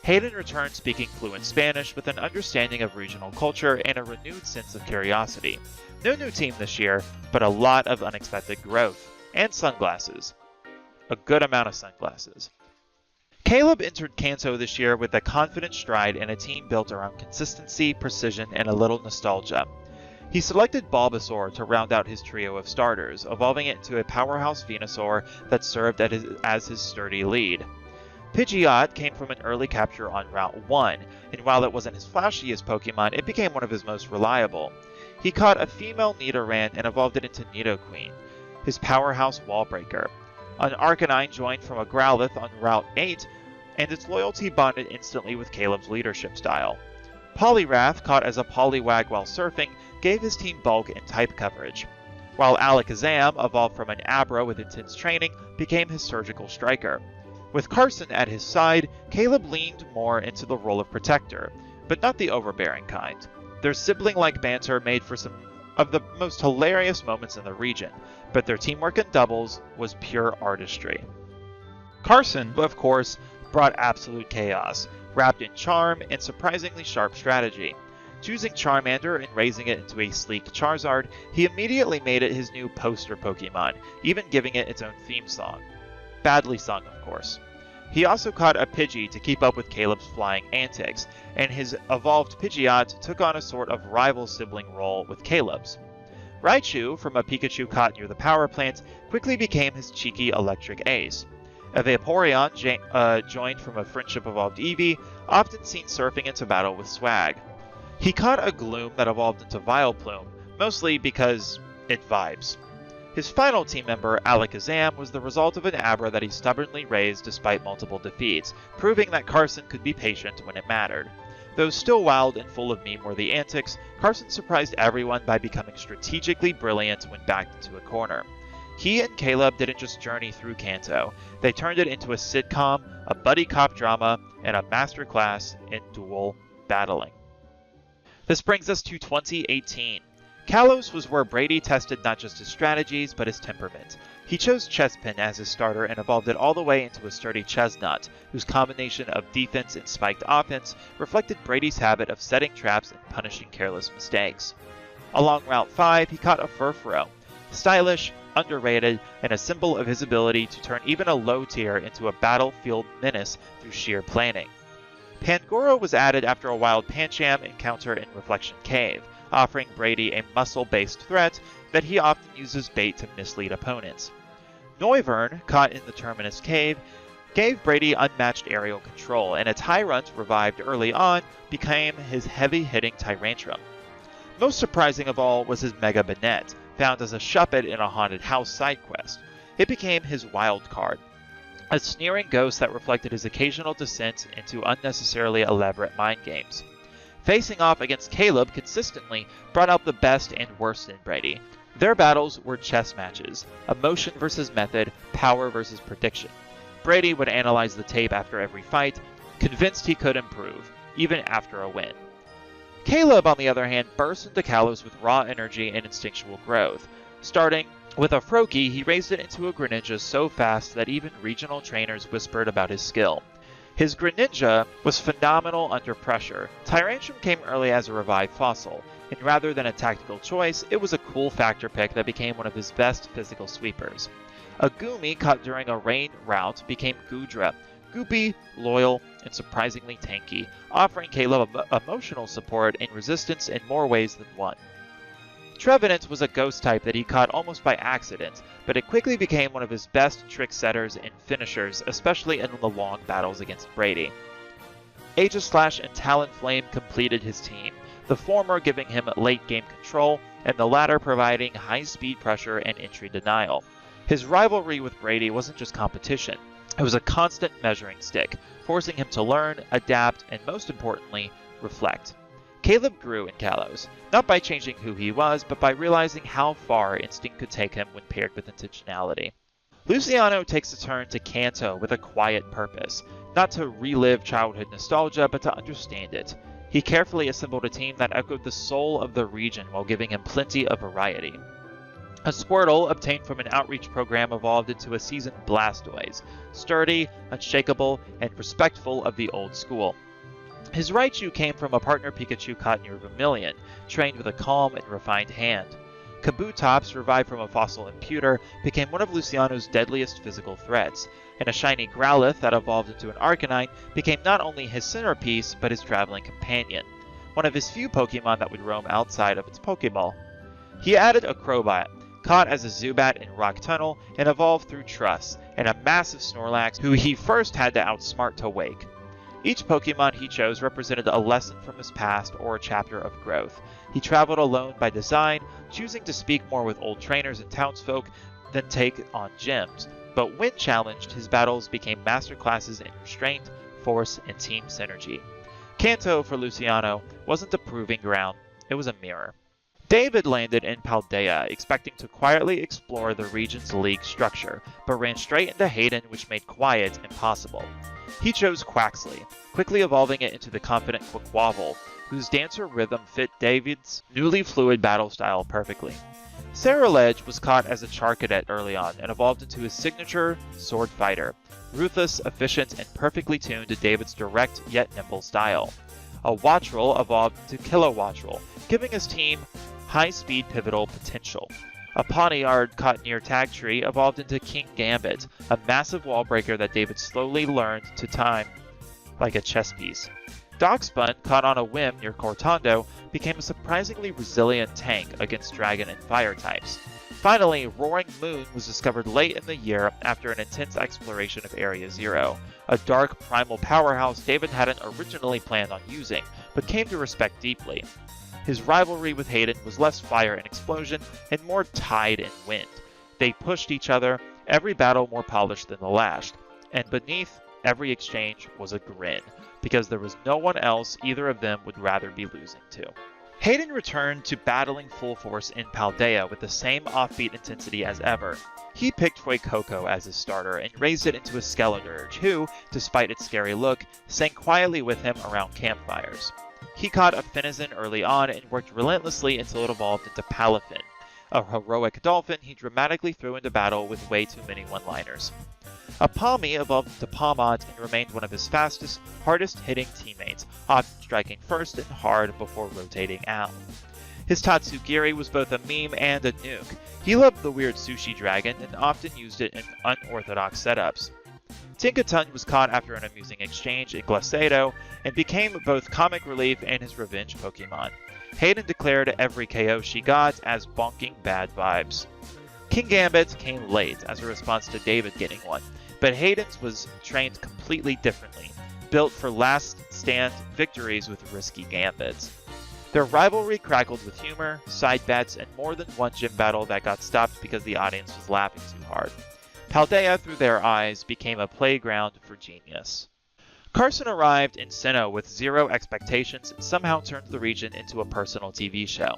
Hayden returned speaking fluent Spanish with an understanding of regional culture and a renewed sense of curiosity. No new team this year, but a lot of unexpected growth. And sunglasses. A good amount of sunglasses. Caleb entered Kanto this year with a confident stride and a team built around consistency, precision, and a little nostalgia. He selected Bulbasaur to round out his trio of starters, evolving it into a powerhouse Venusaur that served as his sturdy lead. Pidgeot came from an early capture on Route 1, and while it wasn't his flashiest Pokemon, it became one of his most reliable. He caught a female Nidoran and evolved it into Nidoqueen, his powerhouse wall breaker. An Arcanine joined from a Growlithe on Route 8, and its loyalty bonded instantly with Caleb's leadership style. Poliwrath, caught as a Poliwag while surfing, gave his team bulk and type coverage, while Alakazam, evolved from an Abra with intense training, became his surgical striker. With Carson at his side, Caleb leaned more into the role of protector, but not the overbearing kind. Their sibling-like banter made for some of the most hilarious moments in the region, but their teamwork in doubles was pure artistry. Carson, of course, brought absolute chaos, wrapped in charm and surprisingly sharp strategy. Choosing Charmander and raising it into a sleek Charizard, he immediately made it his new poster Pokemon, even giving it its own theme song. Badly sung, of course. He also caught a Pidgey to keep up with Caleb's flying antics, and his evolved Pidgeot took on a sort of rival sibling role with Caleb's. Raichu, from a Pikachu caught near the power plant, quickly became his cheeky electric ace. A Vaporeon joined from a friendship evolved Eevee, often seen surfing into battle with swag. He caught a Gloom that evolved into Vileplume, mostly because it vibes. His final team member, Alakazam, was the result of an Abra that he stubbornly raised despite multiple defeats, proving that Carson could be patient when it mattered. Though still wild and full of meme-worthy antics, Carson surprised everyone by becoming strategically brilliant when backed into a corner. He and Caleb didn't just journey through Kanto, they turned it into a sitcom, a buddy cop drama, and a masterclass in dual battling. This brings us to 2018. Kalos was where Brady tested not just his strategies, but his temperament. He chose Chespin as his starter and evolved it all the way into a sturdy Chestnut, whose combination of defense and spiked offense reflected Brady's habit of setting traps and punishing careless mistakes. Along Route 5, he caught a Furfrou, stylish, underrated, and a symbol of his ability to turn even a low tier into a battlefield menace through sheer planning. Pangoro was added after a wild Pancham encounter in Reflection Cave, offering Brady a muscle-based threat that he often uses bait to mislead opponents. Noivern, caught in the Terminus Cave, gave Brady unmatched aerial control, and a Tyrant revived early on became his heavy-hitting Tyrantrum. Most surprising of all was his Mega Banette, found as a Shuppet in a Haunted House side quest. It became his wild card, a sneering ghost that reflected his occasional descent into unnecessarily elaborate mind games. Facing off against Caleb consistently brought out the best and worst in Brady. Their battles were chess matches, emotion versus method, power versus prediction. Brady would analyze the tape after every fight, convinced he could improve, even after a win. Caleb, on the other hand, burst into Kalos with raw energy and instinctual growth. Starting with a Froakie, he raised it into a Greninja so fast that even regional trainers whispered about his skill. His Greninja was phenomenal under pressure. Tyrantrum came early as a revived fossil, and rather than a tactical choice, it was a cool factor pick that became one of his best physical sweepers. A Goomy caught during a rain rout became Goodra, goopy, loyal, and surprisingly tanky, offering Caleb emotional support and resistance in more ways than one. Trevenant was a ghost type that he caught almost by accident, but it quickly became one of his best trick setters and finishers, especially in the long battles against Brady. Aegislash and Talonflame completed his team, the former giving him late game control, and the latter providing high speed pressure and entry denial. His rivalry with Brady wasn't just competition, it was a constant measuring stick, forcing him to learn, adapt, and most importantly, reflect. Caleb grew in Kalos, not by changing who he was, but by realizing how far instinct could take him when paired with intentionality. Luciano takes a turn to Kanto with a quiet purpose, not to relive childhood nostalgia, but to understand it. He carefully assembled a team that echoed the soul of the region while giving him plenty of variety. A Squirtle, obtained from an outreach program, evolved into a seasoned Blastoise, sturdy, unshakable, and respectful of the old school. His Raichu came from a partner Pikachu caught near Vermilion, trained with a calm and refined hand. Kabutops, revived from a fossil imputer, became one of Luciano's deadliest physical threats, and a shiny Growlithe that evolved into an Arcanine became not only his centerpiece, but his traveling companion, one of his few Pokemon that would roam outside of its Pokeball. He added a Crobat, caught as a Zubat in Rock Tunnel, and evolved through Truss, and a massive Snorlax who he first had to outsmart to wake. Each Pokemon he chose represented a lesson from his past or a chapter of growth. He traveled alone by design, choosing to speak more with old trainers and townsfolk than take on gyms. But when challenged, his battles became masterclasses in restraint, force, and team synergy. Kanto, for Luciano, wasn't a proving ground, it was a mirror. David landed in Paldea, expecting to quietly explore the region's league structure, but ran straight into Hayden, which made quiet impossible. He chose Quaxley, quickly evolving it into the confident Quaquaval, whose dancer rhythm fit David's newly fluid battle style perfectly. Ceruledge was caught as a Charcadet early on and evolved into his signature Sword Fighter, ruthless, efficient, and perfectly tuned to David's direct yet nimble style. A Wattrel evolved into Kilowattrel, giving his team high-speed pivotal potential. A Pawniard caught near Tagtree evolved into King Gambit, a massive wall breaker that David slowly learned to time like a chess piece. Darkspun, caught on a whim near Cortando, became a surprisingly resilient tank against Dragon and Fire types. Finally, Roaring Moon was discovered late in the year after an intense exploration of Area Zero, a dark primal powerhouse David hadn't originally planned on using, but came to respect deeply. His rivalry with Hayden was less fire and explosion and more tide and wind. They pushed each other, every battle more polished than the last, and beneath every exchange was a grin, because there was no one else either of them would rather be losing to. Hayden returned to battling full force in Paldea with the same offbeat intensity as ever. He picked Fuecoco as his starter and raised it into a Skeledirge who, despite its scary look, sang quietly with him around campfires. He caught a Finizen early on and worked relentlessly until it evolved into Palafin, a heroic dolphin he dramatically threw into battle with way too many one-liners. A Palmy evolved into Pawmot and remained one of his fastest, hardest-hitting teammates, often striking first and hard before rotating out. His Tatsugiri was both a meme and a nuke. He loved the weird sushi dragon and often used it in unorthodox setups. Tinkaton was caught after an amusing exchange in Glacedo and became both comic relief and his revenge Pokemon. Hayden declared every KO she got as bonking bad vibes. King Gambit came late as a response to David getting one, but Hayden's was trained completely differently, built for last stand victories with risky gambits. Their rivalry crackled with humor, side bets, and more than one gym battle that got stopped because the audience was laughing too hard. Paldea, through their eyes, became a playground for genius. Carson arrived in Sinnoh with zero expectations and somehow turned the region into a personal TV show.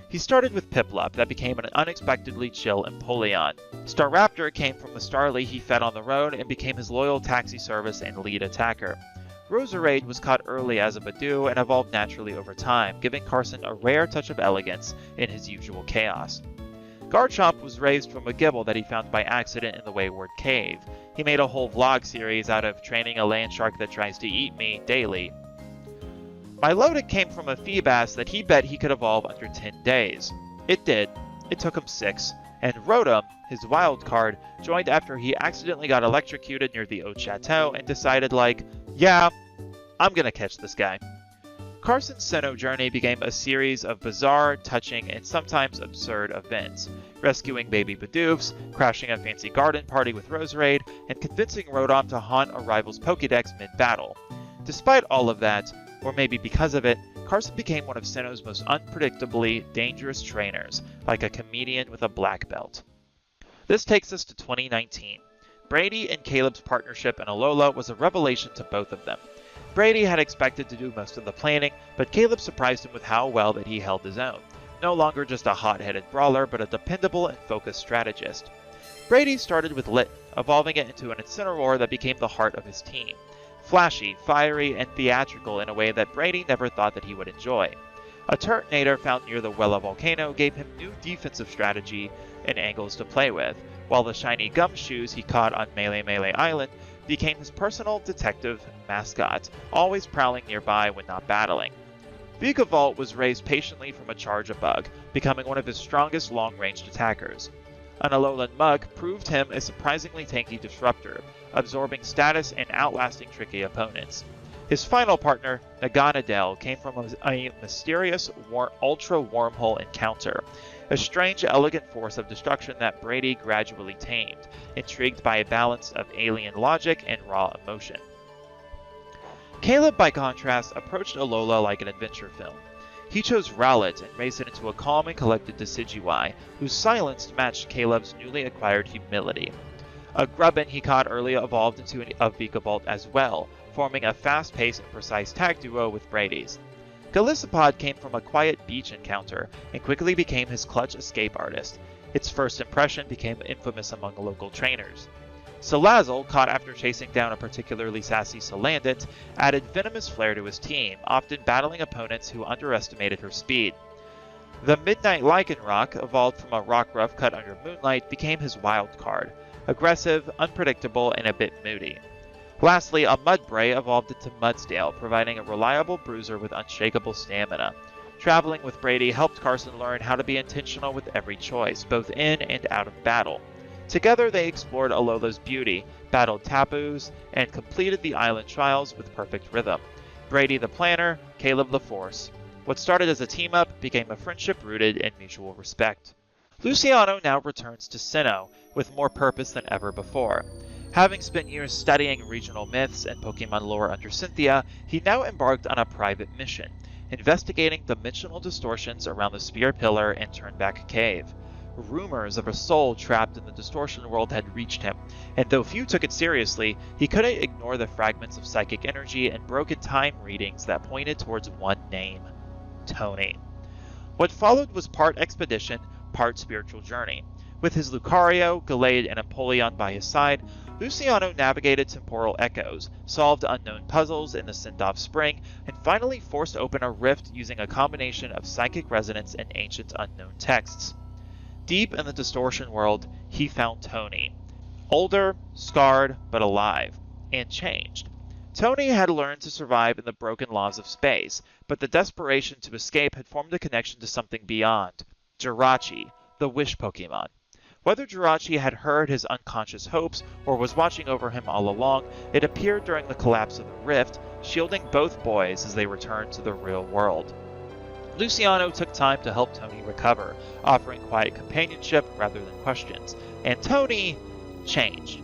He started with Piplup that became an unexpectedly chill Empoleon. Staraptor came from the Starly he fed on the road and became his loyal taxi service and lead attacker. Roserade was caught early as a Badoo and evolved naturally over time, giving Carson a rare touch of elegance in his usual chaos. Garchomp was raised from a Gibble that he found by accident in the Wayward Cave. He made a whole vlog series out of training a land shark that tries to eat me daily. Milotic came from a Feebas that he bet he could evolve under 10 days. It did. It took him 6. And Rotom, his wild card, joined after he accidentally got electrocuted near the Haute Chateau and decided yeah, I'm gonna catch this guy. Carson's Sinnoh journey became a series of bizarre, touching, and sometimes absurd events, rescuing baby Bidoofs, crashing a fancy garden party with Roserade, and convincing Rotom to haunt a rival's Pokédex mid-battle. Despite all of that, or maybe because of it, Carson became one of Sinnoh's most unpredictably dangerous trainers, like a comedian with a black belt. This takes us to 2019. Brady and Caleb's partnership in Alola was a revelation to both of them. Brady had expected to do most of the planning, but Caleb surprised him with how well that he held his own. No longer just a hot-headed brawler, but a dependable and focused strategist. Brady started with Litten, evolving it into an Incineroar that became the heart of his team. Flashy, fiery, and theatrical in a way that Brady never thought that he would enjoy. A Turtonator found near the Wella volcano gave him new defensive strategy and angles to play with, while the shiny gumshoes he caught on Melee Island became his personal detective mascot, always prowling nearby when not battling. Vikavolt was raised patiently from a Charge-a-Bug, becoming one of his strongest long-ranged attackers. An Alolan Mug proved him a surprisingly tanky disruptor, absorbing status and outlasting tricky opponents. His final partner, Naganadel, came from a mysterious ultra wormhole encounter, a strange, elegant force of destruction that Brady gradually tamed, intrigued by a balance of alien logic and raw emotion. Caleb, by contrast, approached Alola like an adventure film. He chose Rowlet and raised it into a calm and collected Decidueye, whose silence matched Caleb's newly acquired humility. A Grubbin he caught early evolved into a Vikavolt as well, forming a fast-paced and precise tag duo with Brady's. Golisopod came from a quiet beach encounter and quickly became his clutch escape artist. Its first impression became infamous among local trainers. Salazzle, caught after chasing down a particularly sassy Salandit, added venomous flair to his team, often battling opponents who underestimated her speed. The Midnight Lycanroc, evolved from a Rockruff cut under Moonlight, became his wild card, aggressive, unpredictable, and a bit moody. Lastly, a Mudbray evolved into Mudsdale, providing a reliable bruiser with unshakable stamina. Traveling with Brady helped Carson learn how to be intentional with every choice, both in and out of battle. Together they explored Alola's beauty, battled Tapus, and completed the island trials with perfect rhythm. Brady the planner, Caleb the force. What started as a team-up became a friendship rooted in mutual respect. Luciano now returns to Sinnoh, with more purpose than ever before. Having spent years studying regional myths and Pokemon lore under Cynthia, he now embarked on a private mission, investigating dimensional distortions around the Spear Pillar and Turnback Cave. Rumors of a soul trapped in the distortion world had reached him, and though few took it seriously, he couldn't ignore the fragments of psychic energy and broken time readings that pointed towards one name: Tony. What followed was part expedition, part spiritual journey. With his Lucario, Gallade, and Empoleon by his side, Luciano navigated temporal echoes, solved unknown puzzles in the Sindoff Spring, and finally forced open a rift using a combination of psychic resonance and ancient unknown texts. Deep in the distortion world, he found Tony. Older, scarred, but alive, and changed. Tony had learned to survive in the broken laws of space, but the desperation to escape had formed a connection to something beyond: Jirachi, the Wish Pokemon. Whether Jirachi had heard his unconscious hopes or was watching over him all along, it appeared during the collapse of the rift, shielding both boys as they returned to the real world. Luciano took time to help Tony recover, offering quiet companionship rather than questions, and Tony changed.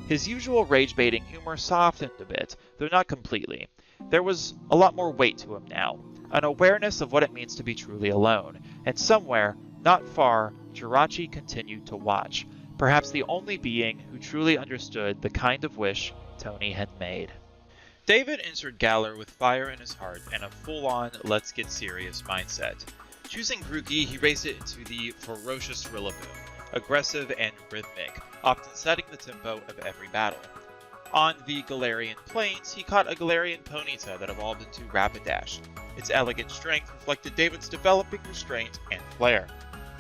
His usual rage-baiting humor softened a bit, though not completely. There was a lot more weight to him now, an awareness of what it means to be truly alone, and somewhere, not far, Jirachi continued to watch, perhaps the only being who truly understood the kind of wish Tony had made. David entered Galar with fire in his heart and a full-on let's get serious mindset. Choosing Grookey, he raised it into the ferocious Rillaboom, aggressive and rhythmic, often setting the tempo of every battle. On the Galarian plains, he caught a Galarian Ponyta that evolved into Rapidash. Its elegant strength reflected David's developing restraint and flair.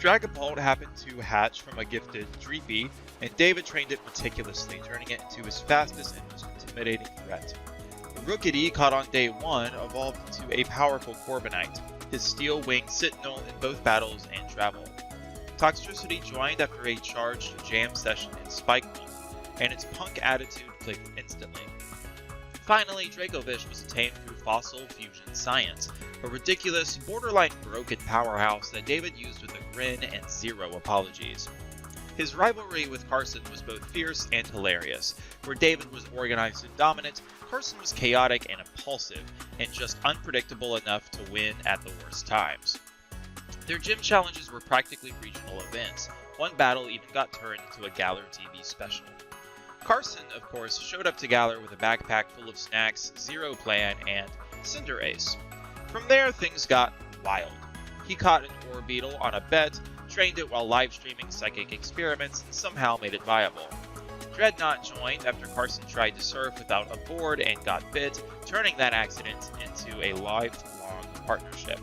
Dragapult happened to hatch from a gifted Dreepy, and David trained it meticulously, turning it into his fastest and most intimidating threat. Rookidee, caught on day 1, evolved into a powerful Corviknight, his steel-winged Sentinel in both battles and travel. Toxtricity joined after a charged jam session in Spikebull, and its punk attitude clicked instantly. Finally, Dracovish was attained through fossil fusion science, a ridiculous, borderline broken powerhouse that David used with a grin and zero apologies. His rivalry with Carson was both fierce and hilarious. Where David was organized and dominant, Carson was chaotic and impulsive, and just unpredictable enough to win at the worst times. Their gym challenges were practically regional events. One battle even got turned into a Galar TV special. Carson, of course, showed up to Galar with a backpack full of snacks, zero plan, and Cinderace. From there, things got wild. He caught an Orbeetle on a bet, trained it while live streaming psychic experiments, and somehow made it viable. Dreadnought joined after Carson tried to surf without a board and got bit, turning that accident into a lifelong partnership.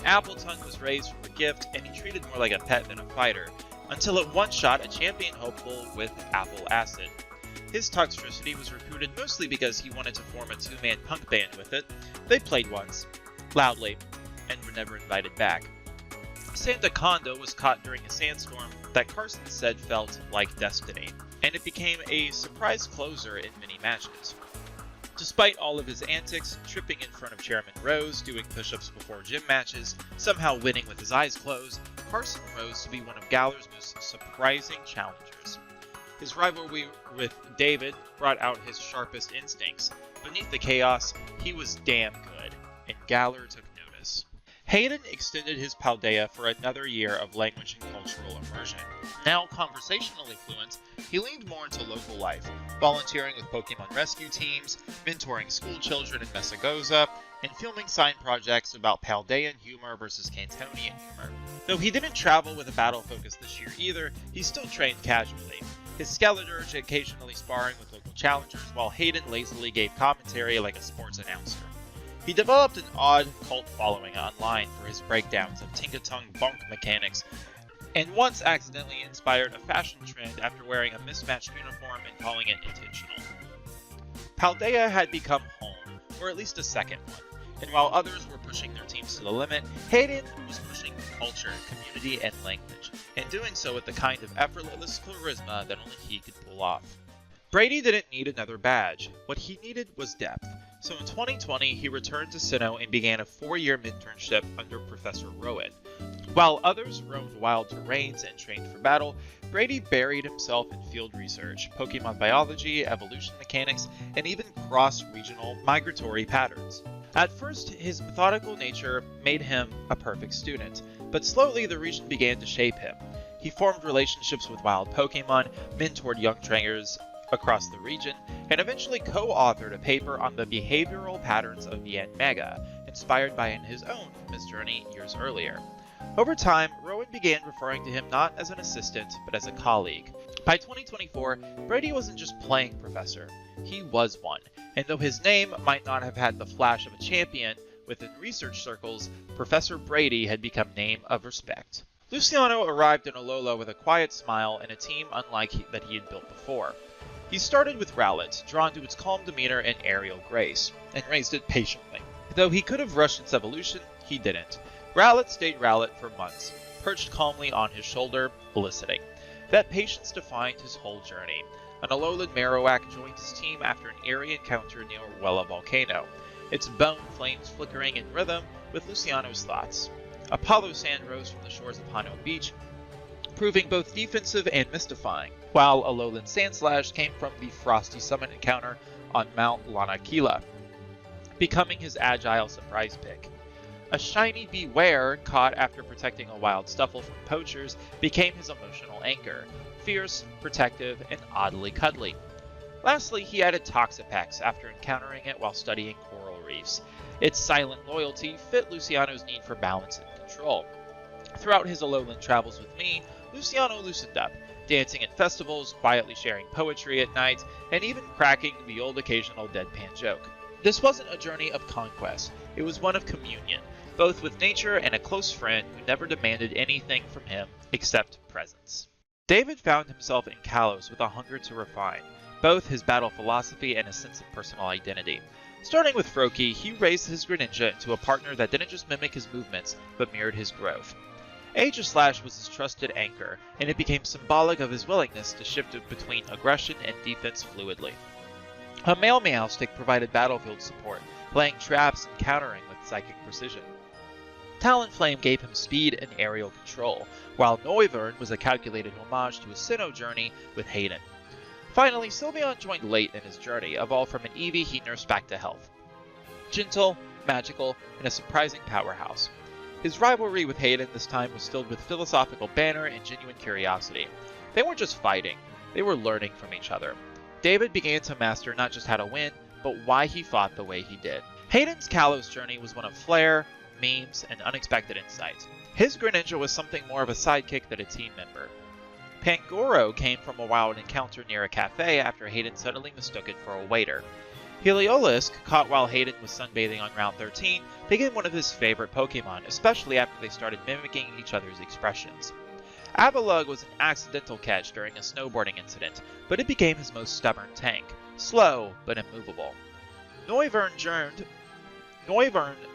Appletongue was raised from a gift, and he treated more like a pet than a fighter, until it one-shot a champion hopeful with Apple Acid. His Toxtricity was recruited mostly because he wanted to form a two-man punk band with it. They played once, loudly, and were never invited back. Sandaconda was caught during a sandstorm that Carson said felt like destiny, and it became a surprise closer in many matches. Despite all of his antics, tripping in front of Chairman Rose, doing push-ups before gym matches, somehow winning with his eyes closed, Carson rose to be one of Galar's most surprising challengers. His rivalry with David brought out his sharpest instincts. Beneath the chaos, he was damn good, and Galar took notice. Hayden extended his Paldea for another year of language and cultural immersion. Now conversationally fluent, he leaned more into local life, volunteering with Pokemon rescue teams, mentoring school children in Messagoza, and filming side projects about Paldean humor versus Cantonian humor. Though he didn't travel with a battle focus this year either, he still trained casually. His Skeledirge occasionally sparring with local challengers, while Hayden lazily gave commentary like a sports announcer. He developed an odd cult following online for his breakdowns of Tinkatongue bonk mechanics, and once accidentally inspired a fashion trend after wearing a mismatched uniform and calling it intentional. Paldea had become home, or at least a second one, and while others were pushing their teams to the limit, Hayden was pushing culture, community, and language, and doing so with the kind of effortless charisma that only he could pull off. Brady didn't need another badge. What he needed was depth. So in 2020, he returned to Sinnoh and began a 4-year internship under Professor Rowan. While others roamed wild terrains and trained for battle, Brady buried himself in field research, Pokemon biology, evolution mechanics, and even cross-regional migratory patterns. At first, his methodical nature made him a perfect student, but slowly the region began to shape him. He formed relationships with wild Pokemon, mentored young trainers across the region, and eventually co-authored a paper on the behavioral patterns of the Mega, inspired by his own from his journey years earlier. Over time, Rowan began referring to him not as an assistant, but as a colleague. By 2024, Brady wasn't just playing Professor, he was one, and though his name might not have had the flash of a champion, within research circles, Professor Brady had become name of respect. Luciano arrived in Alola with a quiet smile and a team unlike that he had built before. He started with Rowlet, drawn to its calm demeanor and aerial grace, and raised it patiently. Though he could have rushed its evolution, he didn't. Rowlet stayed Rowlet for months, perched calmly on his shoulder, listening. That patience defined his whole journey. An Alolan Marowak joined his team after an eerie encounter near Wella Volcano, its bone flames flickering in rhythm with Luciano's thoughts. Apollo Sand rose from the shores of Hano Beach, proving both defensive and mystifying, while Alolan Sandslash came from the Frosty Summit encounter on Mount Lanakila, becoming his agile surprise pick. A shiny Beware, caught after protecting a wild Stuffle from poachers, became his emotional anchor, fierce, protective, and oddly cuddly. Lastly, he added Toxapex after encountering it while studying coral reefs. Its silent loyalty fit Luciano's need for balance and control. Throughout his Alolan travels with me, Luciano loosened up, dancing at festivals, quietly sharing poetry at night, and even cracking the old occasional deadpan joke. This wasn't a journey of conquest, it was one of communion, both with nature and a close friend who never demanded anything from him except presence. David found himself in Kalos with a hunger to refine, both his battle philosophy and a sense of personal identity. Starting with Froakie, he raised his Greninja into a partner that didn't just mimic his movements, but mirrored his growth. Aegislash was his trusted anchor, and it became symbolic of his willingness to shift between aggression and defense fluidly. A male Meowstic provided battlefield support, laying traps and countering with psychic precision. Talonflame gave him speed and aerial control, while Noivern was a calculated homage to his Sinnoh journey with Hayden. Finally, Sylveon joined late in his journey, evolved from an Eevee he nursed back to health. Gentle, magical, and a surprising powerhouse. His rivalry with Hayden this time was filled with philosophical banter and genuine curiosity. They weren't just fighting, they were learning from each other. David began to master not just how to win, but why he fought the way he did. Hayden's Kalos journey was one of flair, memes, and unexpected insights. His Greninja was something more of a sidekick than a team member. Pangoro came from a wild encounter near a cafe after Hayden suddenly mistook it for a waiter. Heliolisk, caught while Hayden was sunbathing on Route 13, became one of his favorite Pokemon, especially after they started mimicking each other's expressions. Avalugg was an accidental catch during a snowboarding incident, but it became his most stubborn tank, slow but immovable. Noivern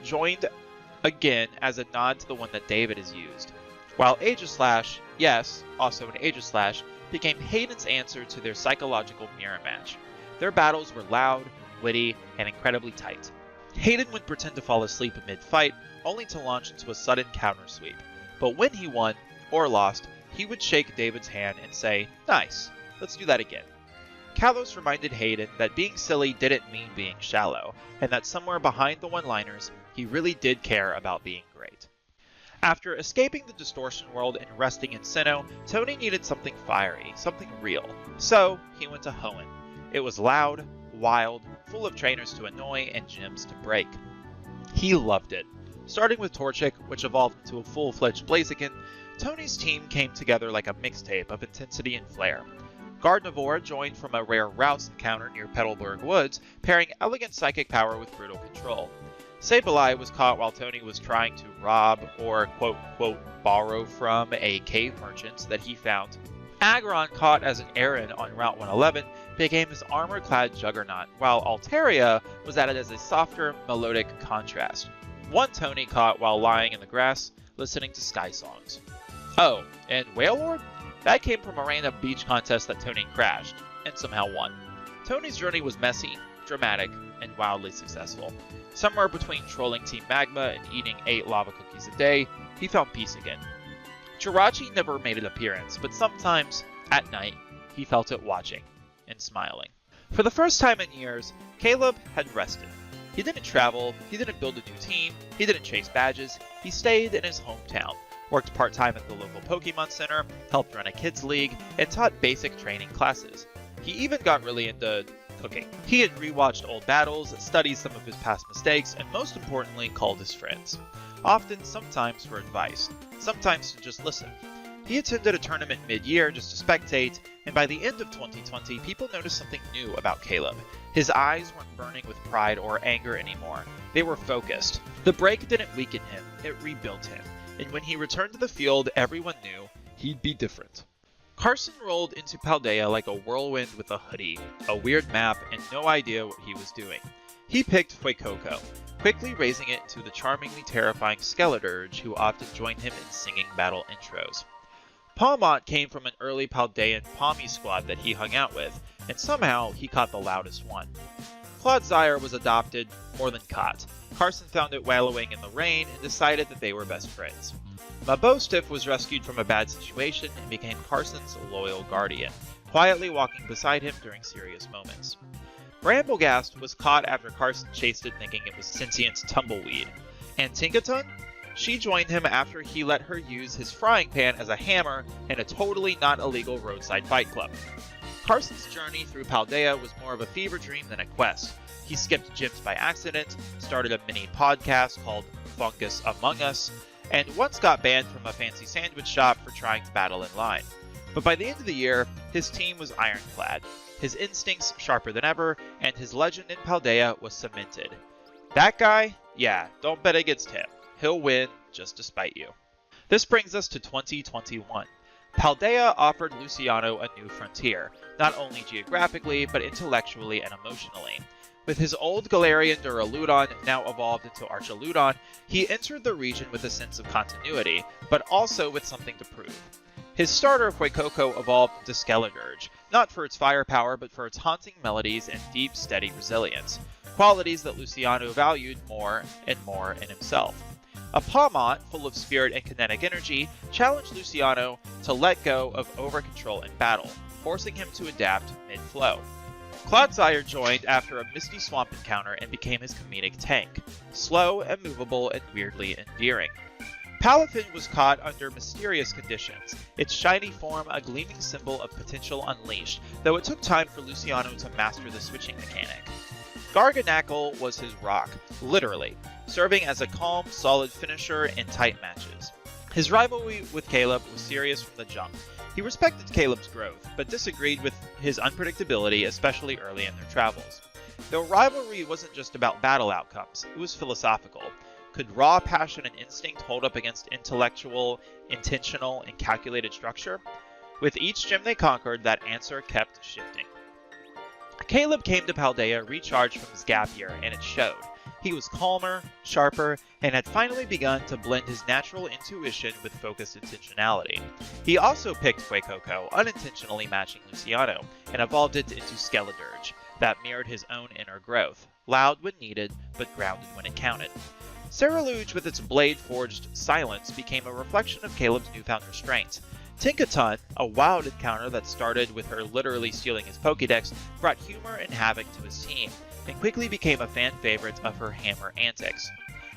joined again as a nod to the one that David has used, while Aegislash, yes, also an Aegislash, became Hayden's answer to their psychological mirror match. Their battles were loud, witty, and incredibly tight. Hayden would pretend to fall asleep mid-fight, only to launch into a sudden counter-sweep. But when he won, or lost, he would shake David's hand and say, "Nice, let's do that again." Kalos reminded Hayden that being silly didn't mean being shallow, and that somewhere behind the one-liners, he really did care about being great. After escaping the distortion world and resting in Sinnoh, Tony needed something fiery, something real. So, he went to Hoenn. It was loud, wild, full of trainers to annoy and gyms to break. He loved it. Starting with Torchic, which evolved into a full-fledged Blaziken, Tony's team came together like a mixtape of intensity and flair. Gardevoir joined from a rare Routes encounter near Petalburg Woods, pairing elegant psychic power with brutal control. Sableye was caught while Tony was trying to rob or quote-quote borrow from a cave merchant that he found. Aggron, caught as an Aaron on Route 111, became his armor-clad Juggernaut, while Altaria was added as a softer, melodic contrast. One Tony caught while lying in the grass, listening to sky songs. Oh, and Wailord? That came from a random beach contest that Tony crashed, and somehow won. Tony's journey was messy, dramatic, and wildly successful. Somewhere between trolling Team Magma and eating 8 lava cookies a day, he found peace again. Jirachi never made an appearance, but sometimes, at night, he felt it watching and smiling. For the first time in years, Caleb had rested. He didn't travel, he didn't build a new team, he didn't chase badges, he stayed in his hometown, worked part-time at the local Pokemon Center, helped run a kids league, and taught basic training classes. He even got really into cooking. He had rewatched old battles, studied some of his past mistakes, and most importantly, called his friends. Often, sometimes for advice, sometimes to just listen. He attended a tournament mid-year just to spectate, and by the end of 2020, people noticed something new about Caleb. His eyes weren't burning with pride or anger anymore. They were focused. The break didn't weaken him, it rebuilt him. And when he returned to the field, everyone knew he'd be different. Carson rolled into Paldea like a whirlwind with a hoodie, a weird map, and no idea what he was doing. He picked Fuecoco, quickly raising it into the charmingly terrifying Skeleturge who often joined him in singing battle intros. Palmont came from an early Paldean Pommy squad that he hung out with, and somehow he caught the loudest one. Clodsire was adopted more than caught. Carson found it wallowing in the rain and decided that they were best friends. Mabostiff was rescued from a bad situation and became Carson's loyal guardian, quietly walking beside him during serious moments. Bramblegast was caught after Carson chased it thinking it was sentient tumbleweed. And Tinkaton? She joined him after he let her use his frying pan as a hammer in a totally not illegal roadside fight club. Carson's journey through Paldea was more of a fever dream than a quest. He skipped gyms by accident, started a mini podcast called Fungus Among Us, and once got banned from a fancy sandwich shop for trying to battle in line. But by the end of the year, his team was ironclad, his instincts sharper than ever, and his legend in Paldea was cemented. That guy? Yeah, don't bet against him. He'll win just to spite you. This brings us to 2021. Paldea offered Luciano a new frontier, not only geographically, but intellectually and emotionally. With his old Galarian Duraludon now evolved into Archaludon, he entered the region with a sense of continuity, but also with something to prove. His starter, Fuecoco, evolved into Skeledirge, not for its firepower, but for its haunting melodies and deep, steady resilience, qualities that Luciano valued more and more in himself. A Palmont, full of spirit and kinetic energy, challenged Luciano to let go of over-control in battle, forcing him to adapt mid-flow. Clodsire joined after a Misty Swamp encounter and became his comedic tank, slow and movable and weirdly endearing. Palafin was caught under mysterious conditions, its shiny form a gleaming symbol of potential unleashed, though it took time for Luciano to master the switching mechanic. Garganacl was his rock, literally, serving as a calm, solid finisher in tight matches. His rivalry with Caleb was serious from the jump. He respected Caleb's growth, but disagreed with his unpredictability, especially early in their travels. Though rivalry wasn't just about battle outcomes, it was philosophical. Could raw passion and instinct hold up against intellectual, intentional, and calculated structure? With each gym they conquered, that answer kept shifting. Caleb came to Paldea recharged from his gap year, and it showed. He was calmer, sharper, and had finally begun to blend his natural intuition with focused intentionality. He also picked Fuecoco, unintentionally matching Luciano, and evolved it into Skeledirge, that mirrored his own inner growth, loud when needed, but grounded when it counted. Ceruledge, with its blade-forged silence, became a reflection of Caleb's newfound restraint. Tinkaton, a wild encounter that started with her literally stealing his Pokédex, brought humor and havoc to his team, and quickly became a fan favorite of her hammer antics.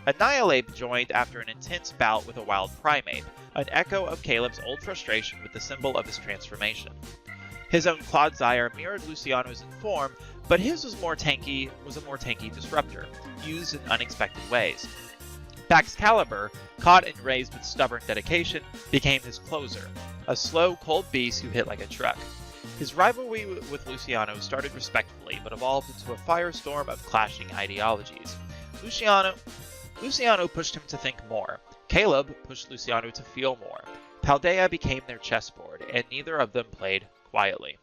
Annihilape joined after an intense bout with a wild Primeape, an echo of Caleb's old frustration with the symbol of his transformation. His own Clodsire mirrored Luciano's in form, but his was a more tanky disruptor, used in unexpected ways. Baxcalibur, caught and raised with stubborn dedication, became his closer, a slow, cold beast who hit like a truck. His rivalry with Luciano started respectfully, but evolved into a firestorm of clashing ideologies. Luciano pushed him to think more. Caleb pushed Luciano to feel more. Paldea became their chessboard, and neither of them played quietly.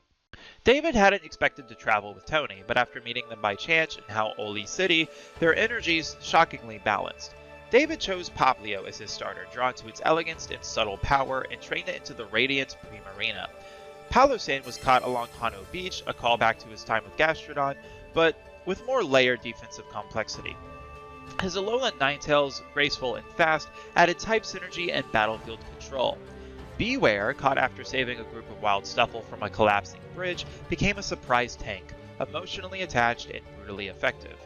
David hadn't expected to travel with Tony, but after meeting them by chance in Howoli City, their energies shockingly balanced. David chose Poplio as his starter, drawn to its elegance and subtle power, and trained it into the Radiant Primarina. Palosan was caught along Hano Beach, a callback to his time with Gastrodon, but with more layered defensive complexity. His Alolan Ninetales, graceful and fast, added type synergy and battlefield control. Beware, caught after saving a group of wild Stuffle from a collapsing bridge, became a surprise tank, emotionally attached and brutally effective.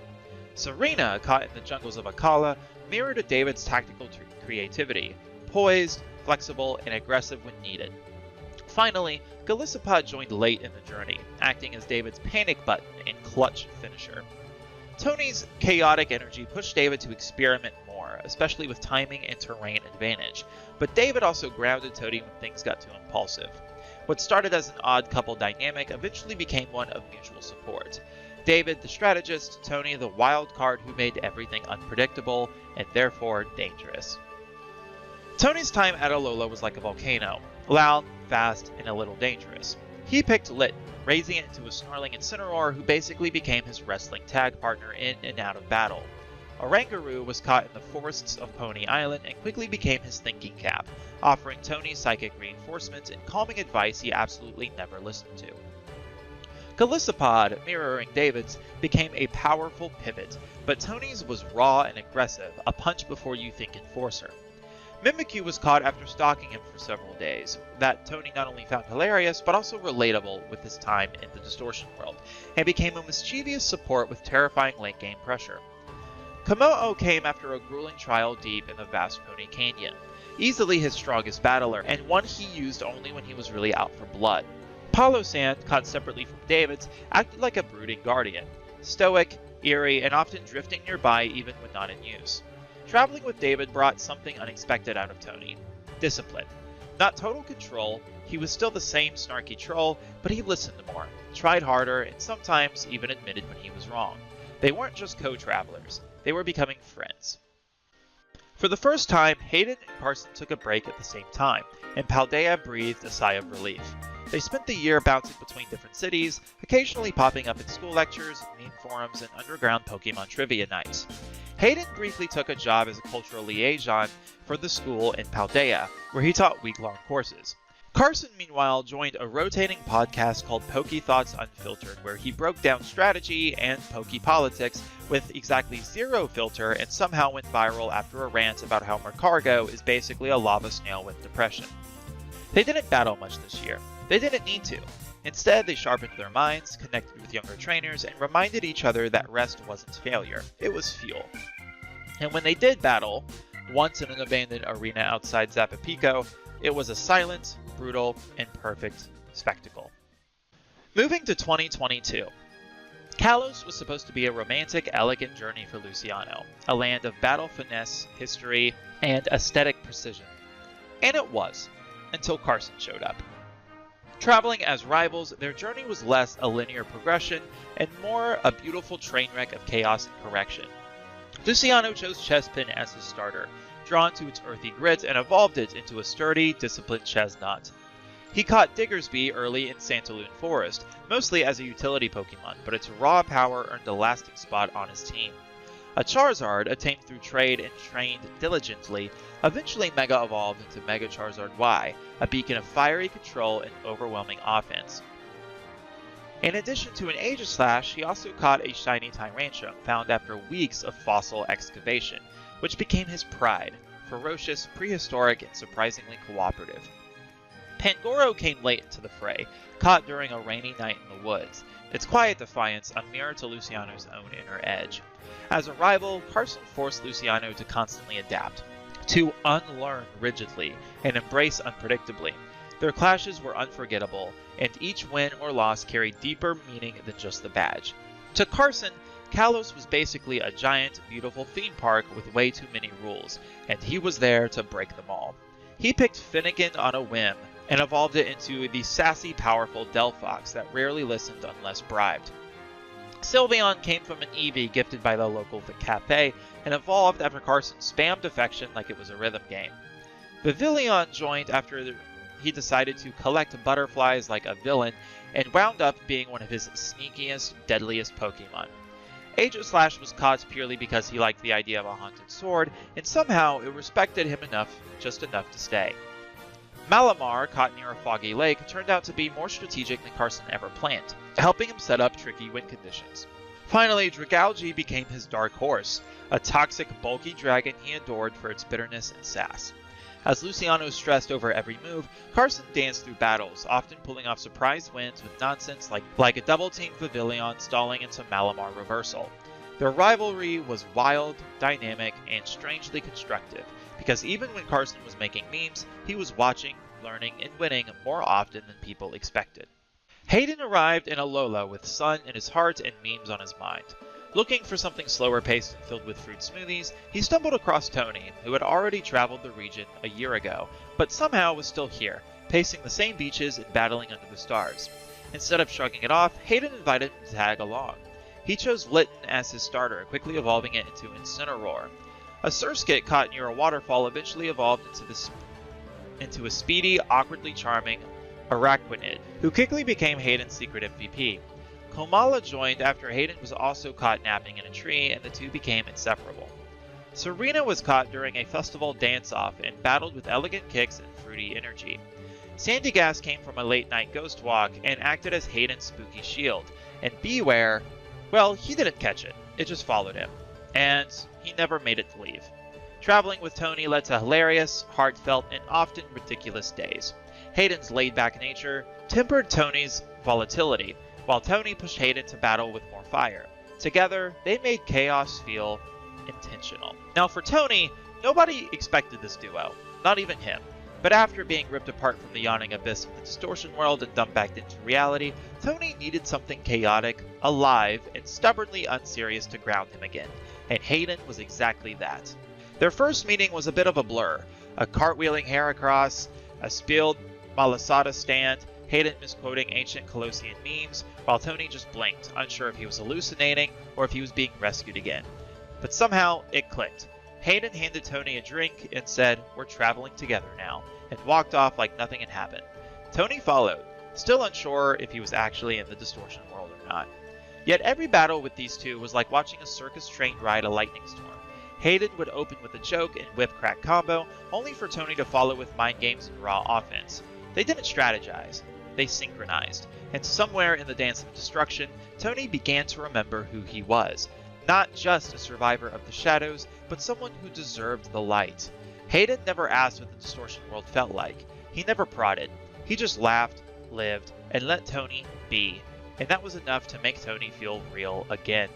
Serena, caught in the jungles of Akala, mirrored David's tactical creativity, poised, flexible, and aggressive when needed. Finally, Golisopod joined late in the journey, acting as David's panic button and clutch finisher. Tony's chaotic energy pushed David to experiment more, especially with timing and terrain advantage, but David also grounded Tony when things got too impulsive. What started as an odd couple dynamic eventually became one of mutual support. David the strategist, Tony the wild card who made everything unpredictable and therefore dangerous. Tony's time at Alola was like a volcano, loud, fast, and a little dangerous. He picked Lit, raising it into a snarling Incineroar who basically became his wrestling tag partner in and out of battle. Oranguru was caught in the forests of Pony Island and quickly became his thinking cap, offering Tony psychic reinforcements and calming advice he absolutely never listened to. Golisopod, mirroring David's, became a powerful pivot, but Tony's was raw and aggressive, a punch before you think enforcer. Mimikyu was caught after stalking him for several days, that Tony not only found hilarious, but also relatable with his time in the distortion world, and became a mischievous support with terrifying late-game pressure. Komo'o came after a grueling trial deep in the vast Pony Canyon, easily his strongest battler, and one he used only when he was really out for blood. Palo-san, caught separately from David's, acted like a brooding guardian, stoic, eerie, and often drifting nearby even when not in use. Traveling with David brought something unexpected out of Tony: discipline. Not total control, he was still the same snarky troll, but he listened more, tried harder, and sometimes even admitted when he was wrong. They weren't just co-travelers, they were becoming friends. For the first time, Hayden and Carson took a break at the same time, and Paldea breathed a sigh of relief. They spent the year bouncing between different cities, occasionally popping up in school lectures, meme forums, and underground Pokemon trivia nights. Hayden briefly took a job as a cultural liaison for the school in Paldea, where he taught week-long courses. Carson, meanwhile, joined a rotating podcast called Poke Thoughts Unfiltered, where he broke down strategy and Poke politics with exactly zero filter and somehow went viral after a rant about how Mercargo is basically a lava snail with depression. They didn't battle much this year. They didn't need to. Instead, they sharpened their minds, connected with younger trainers, and reminded each other that rest wasn't failure, it was fuel. And when they did battle, once in an abandoned arena outside Zapapico, it was a silent, brutal, and perfect spectacle. Moving to 2022. Kalos was supposed to be a romantic, elegant journey for Luciano, a land of battle finesse, history, and aesthetic precision. And it was, until Carson showed up. Traveling as rivals, their journey was less a linear progression and more a beautiful train wreck of chaos and correction. Luciano chose Chespin as his starter, drawn to its earthy grit, and evolved it into a sturdy, disciplined Chesnut. He caught Diggersby early in Santaloon Forest, mostly as a utility Pokemon, but its raw power earned a lasting spot on his team. A Charizard, attained through trade and trained diligently, eventually Mega evolved into Mega Charizard Y, a beacon of fiery control and overwhelming offense. In addition to an Aegislash, he also caught a shiny Tyrantrum found after weeks of fossil excavation, which became his pride, ferocious, prehistoric, and surprisingly cooperative. Pangoro came late into the fray, caught during a rainy night in the woods, its quiet defiance a mirror to Luciano's own inner edge. As a rival, Carson forced Luciano to constantly adapt, to unlearn rigidly, and embrace unpredictably. Their clashes were unforgettable, and each win or loss carried deeper meaning than just the badge. To Carson, Kalos was basically a giant, beautiful theme park with way too many rules, and he was there to break them all. He picked Finnegan on a whim, and evolved it into the sassy, powerful Delphox that rarely listened unless bribed. Sylveon came from an Eevee gifted by the local cafe, and evolved after Carson spammed affection like it was a rhythm game. Vivillon joined after he decided to collect butterflies like a villain, and wound up being one of his sneakiest, deadliest Pokemon. Aegislash was caught purely because he liked the idea of a haunted sword, and somehow it respected him enough, just enough to stay. Malamar, caught near a foggy lake, turned out to be more strategic than Carson ever planned, helping him set up tricky wind conditions. Finally, Dragalge became his dark horse, a toxic, bulky dragon he adored for its bitterness and sass. As Luciano stressed over every move, Carson danced through battles, often pulling off surprise wins with nonsense like a double-teamed Vivillon stalling into Malamar reversal. Their rivalry was wild, dynamic, and strangely constructive, because even when Carson was making memes, he was watching, learning, and winning more often than people expected. Hayden arrived in Alola with sun in his heart and memes on his mind. Looking for something slower paced and filled with fruit smoothies, he stumbled across Tony, who had already traveled the region a year ago, but somehow was still here, pacing the same beaches and battling under the stars. Instead of shrugging it off, Hayden invited him to tag along. He chose Litten as his starter, quickly evolving it into Incineroar. A Surskit caught near a waterfall eventually evolved into a speedy, awkwardly charming Araquanid, who quickly became Hayden's secret MVP. Komala joined after Hayden was also caught napping in a tree, and the two became inseparable. Serena was caught during a festival dance-off and battled with elegant kicks and fruity energy. Sandy Gas came from a late-night ghost walk and acted as Hayden's spooky shield, and Beware, well, he didn't catch it, it just followed him, and he never made it to leave. Traveling with Tony led to hilarious, heartfelt, and often ridiculous days. Hayden's laid-back nature tempered Tony's volatility, while Tony pushed Hayden to battle with more fire. Together, they made chaos feel intentional. Now for Tony, nobody expected this duo, not even him. But after being ripped apart from the yawning abyss of the distortion world and dumped back into reality, Tony needed something chaotic, alive, and stubbornly unserious to ground him again, and Hayden was exactly that. Their first meeting was a bit of a blur, a cartwheeling Heracross, a spilled malasada stand, Hayden misquoting ancient Colossian memes, while Tony just blinked, unsure if he was hallucinating or if he was being rescued again. But somehow, it clicked. Hayden handed Tony a drink and said, "We're traveling together now," and walked off like nothing had happened. Tony followed, still unsure if he was actually in the distortion world or not. Yet every battle with these two was like watching a circus train ride a lightning storm. Hayden would open with a joke and whip crack combo, only for Tony to follow with mind games and raw offense. They didn't strategize, they synchronized, and somewhere in the dance of destruction, Tony began to remember who he was. Not just a survivor of the shadows, but someone who deserved the light. Hayden never asked what the distortion world felt like. He never prodded. He just laughed, lived, and let Tony be. And that was enough to make Tony feel real again.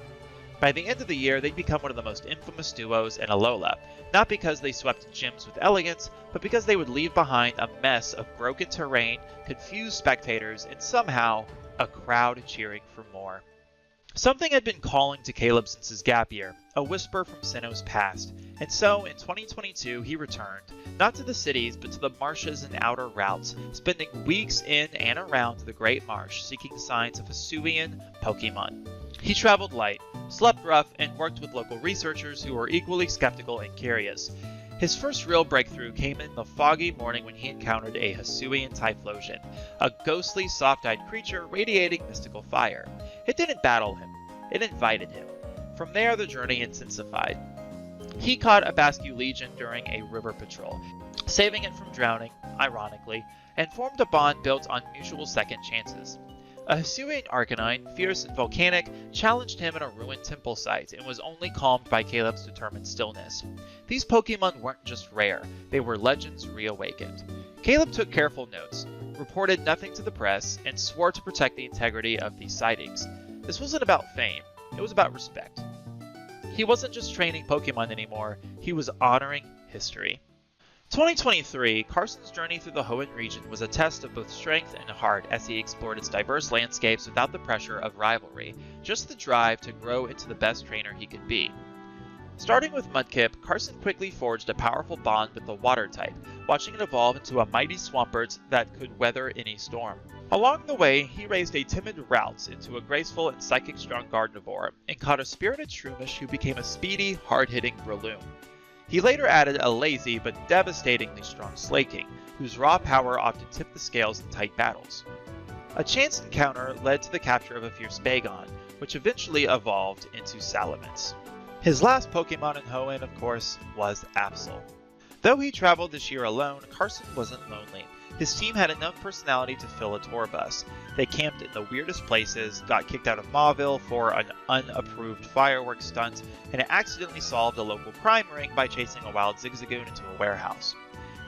By the end of the year, they'd become one of the most infamous duos in Alola, not because they swept gyms with elegance, but because they would leave behind a mess of broken terrain, confused spectators, and somehow, a crowd cheering for more. Something had been calling to Caleb since his gap year, a whisper from Sinnoh's past, and so in 2022 he returned, not to the cities but to the marshes and outer routes, spending weeks in and around the Great Marsh seeking signs of Hisuian Pokémon. He traveled light, slept rough, and worked with local researchers who were equally skeptical and curious. His first real breakthrough came in the foggy morning when he encountered a Hisuian Typhlosion, a ghostly, soft-eyed creature radiating mystical fire. It didn't battle him, it invited him. From there, the journey intensified. He caught a Basque Legion during a river patrol, saving it from drowning, ironically, and formed a bond built on mutual second chances. A Hisuian Arcanine, fierce and volcanic, challenged him in a ruined temple site and was only calmed by Caleb's determined stillness. These Pokemon weren't just rare, they were legends reawakened. Caleb took careful notes, reported nothing to the press, and swore to protect the integrity of these sightings. This wasn't about fame, it was about respect. He wasn't just training Pokemon anymore, he was honoring history. 2023, Carson's journey through the Hoenn region was a test of both strength and heart as he explored its diverse landscapes without the pressure of rivalry, just the drive to grow into the best trainer he could be. Starting with Mudkip, Carson quickly forged a powerful bond with the water type, watching it evolve into a mighty Swampert that could weather any storm. Along the way, he raised a timid Routes into a graceful and psychic-strong Gardevoir, and caught a spirited Shroomish who became a speedy, hard-hitting Breloom. He later added a lazy but devastatingly strong Slaking, whose raw power often tipped the scales in tight battles. A chance encounter led to the capture of a fierce Bagon, which eventually evolved into Salamence. His last Pokemon in Hoenn, of course, was Absol. Though he traveled this year alone, Carson wasn't lonely. His team had enough personality to fill a tour bus. They camped in the weirdest places, got kicked out of Mauville for an unapproved fireworks stunt, and accidentally solved a local crime ring by chasing a wild Zigzagoon into a warehouse.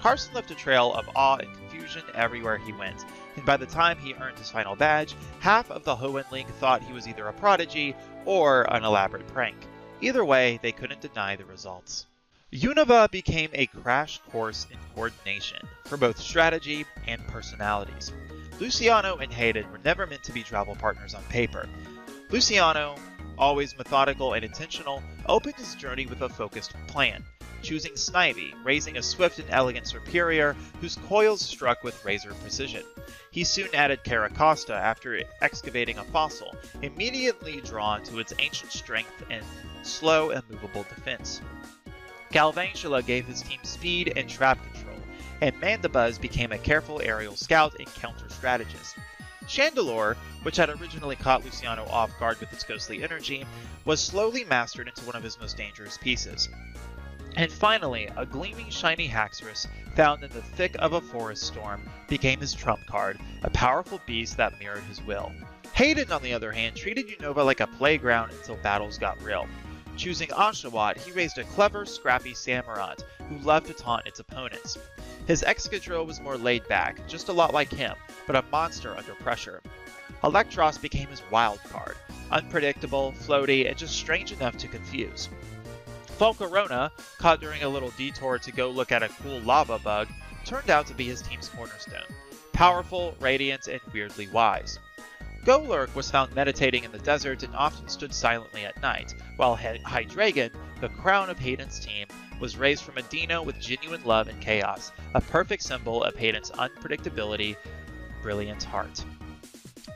Carson left a trail of awe and confusion everywhere he went, and by the time he earned his final badge, half of the Hoenn League thought he was either a prodigy or an elaborate prank. Either way, they couldn't deny the results. Unova became a crash course in coordination, for both strategy and personalities. Luciano and Hayden were never meant to be travel partners on paper. Luciano, always methodical and intentional, opened his journey with a focused plan, choosing Snivy, raising a swift and elegant Serperior whose coils struck with razor precision. He soon added Caracosta after excavating a fossil, immediately drawn to its ancient strength and slow and movable defense. Galvantula gave his team speed and trap control, and Mandibuzz became a careful aerial scout and counter-strategist. Chandelure, which had originally caught Luciano off guard with its ghostly energy, was slowly mastered into one of his most dangerous pieces. And finally, a gleaming shiny Haxorus, found in the thick of a forest storm, became his trump card, a powerful beast that mirrored his will. Hayden, on the other hand, treated Unova like a playground until battles got real. Choosing Oshawott, he raised a clever, scrappy Samurott who loved to taunt its opponents. His Excadrill was more laid back, just a lot like him, but a monster under pressure. Electros became his wild card, unpredictable, floaty, and just strange enough to confuse. Volcarona, caught during a little detour to go look at a cool lava bug, turned out to be his team's cornerstone. Powerful, radiant, and weirdly wise. Golurk was found meditating in the desert and often stood silently at night, while Hydreigon, the crown of Hayden's team, was raised from a Dino with genuine love and chaos, a perfect symbol of Hayden's unpredictability, brilliant heart.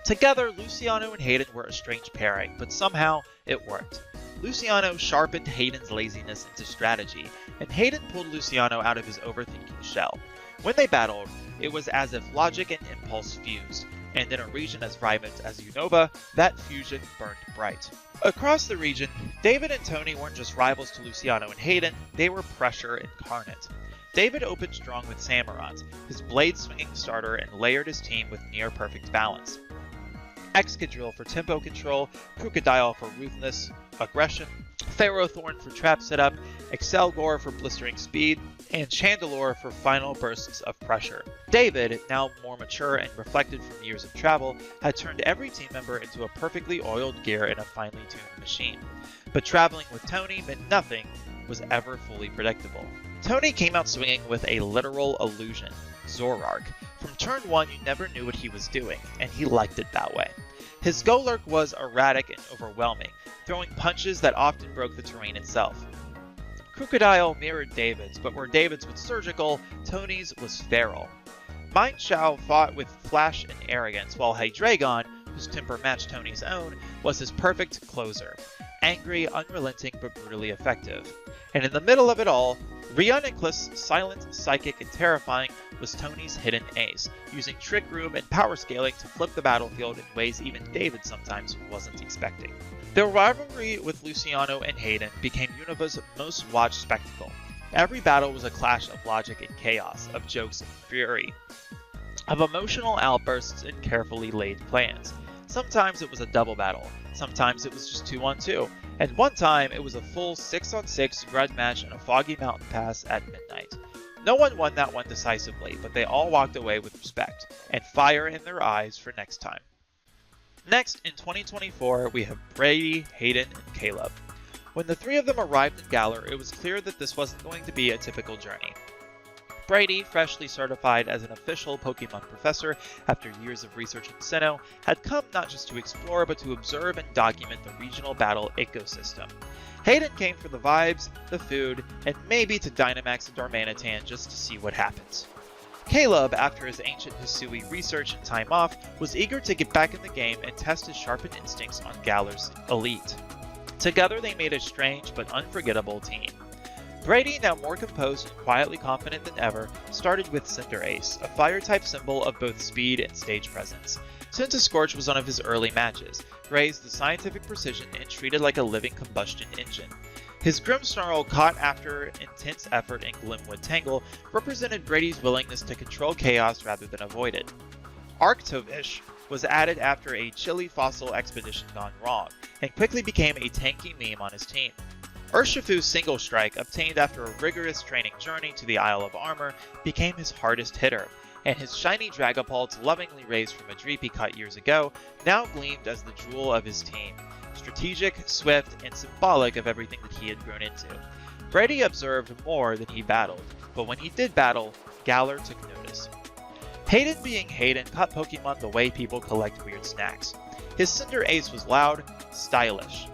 Together, Luciano and Hayden were a strange pairing, but somehow it worked. Luciano sharpened Hayden's laziness into strategy, and Hayden pulled Luciano out of his overthinking shell. When they battled, it was as if logic and impulse fused, and in a region as vibrant as Unova, that fusion burned bright. Across the region, David and Tony weren't just rivals to Luciano and Hayden, they were pressure incarnate. David opened strong with Samurott, his blade-swinging starter, and layered his team with near-perfect balance. Excadrill for tempo control, Crocodile for ruthless aggression, Ferrothorn for trap setup, Excelgor for blistering speed, and Chandelure for final bursts of pressure. David, now more mature and reflected from years of travel, had turned every team member into a perfectly oiled gear in a finely tuned machine. But traveling with Tony meant nothing was ever fully predictable. Tony came out swinging with a literal illusion, Zorark. From turn 1 you never knew what he was doing, and he liked it that way. His Golurk was erratic and overwhelming, throwing punches that often broke the terrain itself. Crocodile mirrored David's, but where David's was surgical, Tony's was feral. Mindshao fought with flash and arrogance, while Hydreigon, whose temper matched Tony's own, was his perfect closer. Angry, unrelenting, but brutally effective. And in the middle of it all, Reuniclus, silent, psychic, and terrifying, was Tony's hidden ace, using Trick Room and power scaling to flip the battlefield in ways even David sometimes wasn't expecting. Their rivalry with Luciano and Hayden became Unova's most watched spectacle. Every battle was a clash of logic and chaos, of jokes and fury, of emotional outbursts and carefully laid plans. Sometimes it was a double battle, sometimes it was just 2-on-2, and one time it was a full 6-on-6 grudge match in a foggy mountain pass at midnight. No one won that one decisively, but they all walked away with respect, and fire in their eyes for next time. Next, in 2024, we have Brady, Hayden, and Caleb. When the three of them arrived in Galar, it was clear that this wasn't going to be a typical journey. Brady, freshly certified as an official Pokémon Professor after years of research in Sinnoh, had come not just to explore but to observe and document the regional battle ecosystem. Hayden came for the vibes, the food, and maybe to Dynamax and Darmanitan just to see what happens. Caleb, after his ancient Hisui research and time off, was eager to get back in the game and test his sharpened instincts on Galar's elite. Together they made a strange but unforgettable team. Brady, now more composed and quietly confident than ever, started with Cinderace, a fire-type symbol of both speed and stage presence. Centiskorch was one of his early matches, raised with scientific precision and treated like a living combustion engine. His Grimmsnarl, caught after intense effort in Glimwood Tangle, represented Brady's willingness to control chaos rather than avoid it. Arctovish was added after a chilly fossil expedition gone wrong, and quickly became a tanky meme on his team. Urshifu's Single Strike, obtained after a rigorous training journey to the Isle of Armor, became his hardest hitter, and his shiny Dragapult, lovingly raised from a Dreep he caught years ago, now gleamed as the jewel of his team. Strategic, swift, and symbolic of everything that he had grown into. Brady observed more than he battled, but when he did battle, Galar took notice. Hayden, being Hayden, caught Pokemon the way people collect weird snacks. His Cinderace was loud, stylish.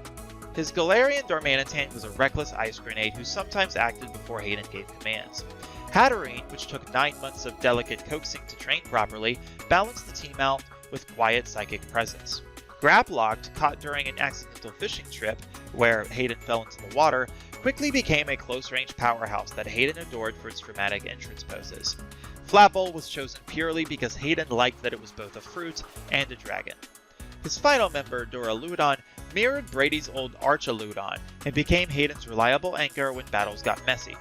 His Galarian Darmanitan was a reckless ice grenade who sometimes acted before Hayden gave commands. Hatterene, which took 9 months of delicate coaxing to train properly, balanced the team out with quiet psychic presence. Graplocked, caught during an accidental fishing trip, where Hayden fell into the water, quickly became a close-range powerhouse that Hayden adored for its dramatic entrance poses. Flapple was chosen purely because Hayden liked that it was both a fruit and a dragon. His final member, Duraludon, mirrored Brady's old Archaludon and became Hayden's reliable anchor when battles got messy.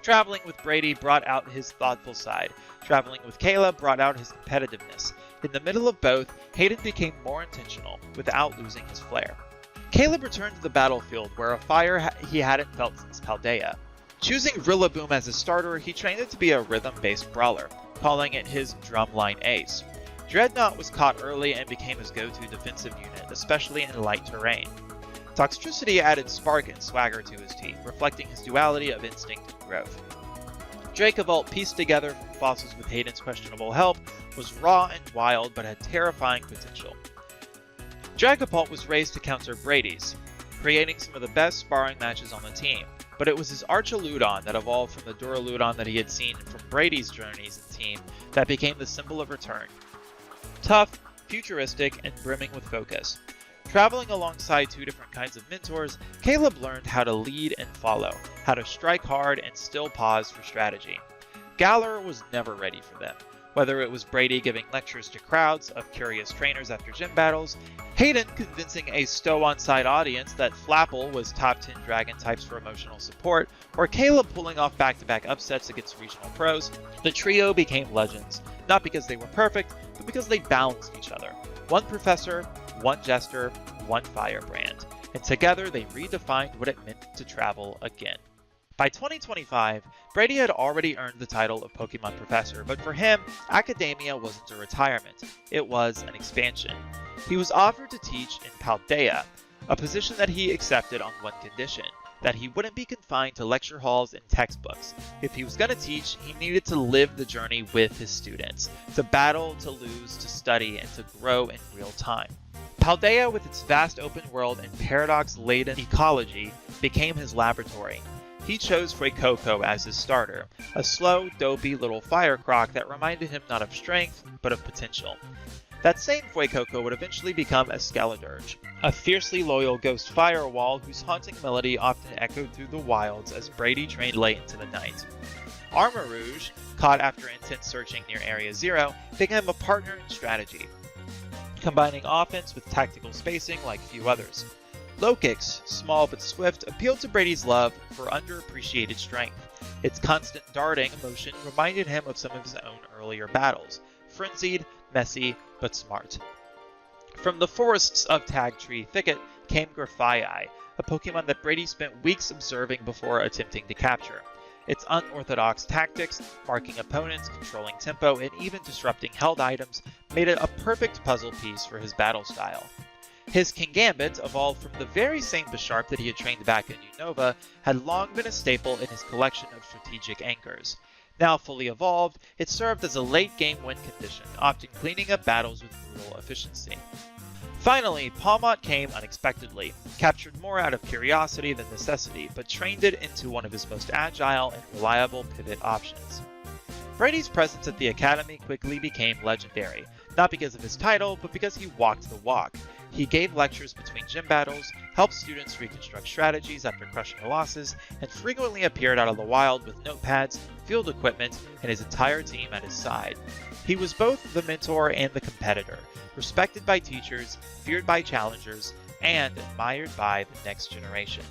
Traveling with Brady brought out his thoughtful side. Traveling with Caleb brought out his competitiveness. In the middle of both, Hayden became more intentional, without losing his flair. Caleb returned to the battlefield, where a fire he hadn't felt since Paldea. Choosing Rillaboom as his starter, he trained it to be a rhythm-based brawler, calling it his drumline ace. Dreadnought was caught early and became his go-to defensive unit, especially in light terrain. Toxtricity added spark and swagger to his team, reflecting his duality of instinct and growth. Dracovult, pieced together from fossils with Hayden's questionable help, was raw and wild but had terrifying potential. Dragapult was raised to counter Brady's, creating some of the best sparring matches on the team, but it was his Archaludon that evolved from the Duraludon that he had seen from Brady's journeys and team that became the symbol of return. Tough, futuristic, and brimming with focus. Traveling alongside two different kinds of mentors, Caleb learned how to lead and follow, how to strike hard and still pause for strategy. Galar was never ready for them. Whether it was Brady giving lectures to crowds of curious trainers after gym battles, Hayden convincing a stow-on-side audience that Flapple was top 10 dragon types for emotional support, or Caleb pulling off back-to-back upsets against regional pros, the trio became legends, not because they were perfect, but because they balanced each other. One professor, one jester, one firebrand, and together they redefined what it meant to travel again. By 2025, Brady had already earned the title of Pokémon Professor, but for him, academia wasn't a retirement, it was an expansion. He was offered to teach in Paldea, a position that he accepted on one condition, that he wouldn't be confined to lecture halls and textbooks. If he was going to teach, he needed to live the journey with his students, to battle, to lose, to study, and to grow in real time. Paldea, with its vast open world and paradox-laden ecology, became his laboratory. He chose Fuecoco as his starter, a slow, dopey little fire croc that reminded him not of strength, but of potential. That same Fuecoco would eventually become a Skeledirge, a fiercely loyal ghost firewall whose haunting melody often echoed through the wilds as Brady trained late into the night. Armarouge, caught after intense searching near Area Zero, became a partner in strategy, combining offense with tactical spacing like few others. Lokix, small but swift, appealed to Brady's love for underappreciated strength. Its constant darting motion reminded him of some of his own earlier battles, frenzied, messy, but smart. From the forests of Tagtree Thicket came Grafaiai, a Pokemon that Brady spent weeks observing before attempting to capture. Its unorthodox tactics, marking opponents, controlling tempo, and even disrupting held items made it a perfect puzzle piece for his battle style. His Kingambit, evolved from the very same Bisharp that he had trained back in Unova, had long been a staple in his collection of strategic anchors. Now fully evolved, it served as a late-game win condition, often cleaning up battles with brutal efficiency. Finally, Palmot came unexpectedly, captured more out of curiosity than necessity, but trained it into one of his most agile and reliable pivot options. Brady's presence at the Academy quickly became legendary, not because of his title, but because he walked the walk. He gave lectures between gym battles, helped students reconstruct strategies after crushing losses, and frequently appeared out of the wild with notepads, field equipment, and his entire team at his side. He was both the mentor and the competitor, respected by teachers, feared by challengers, and admired by the next generation.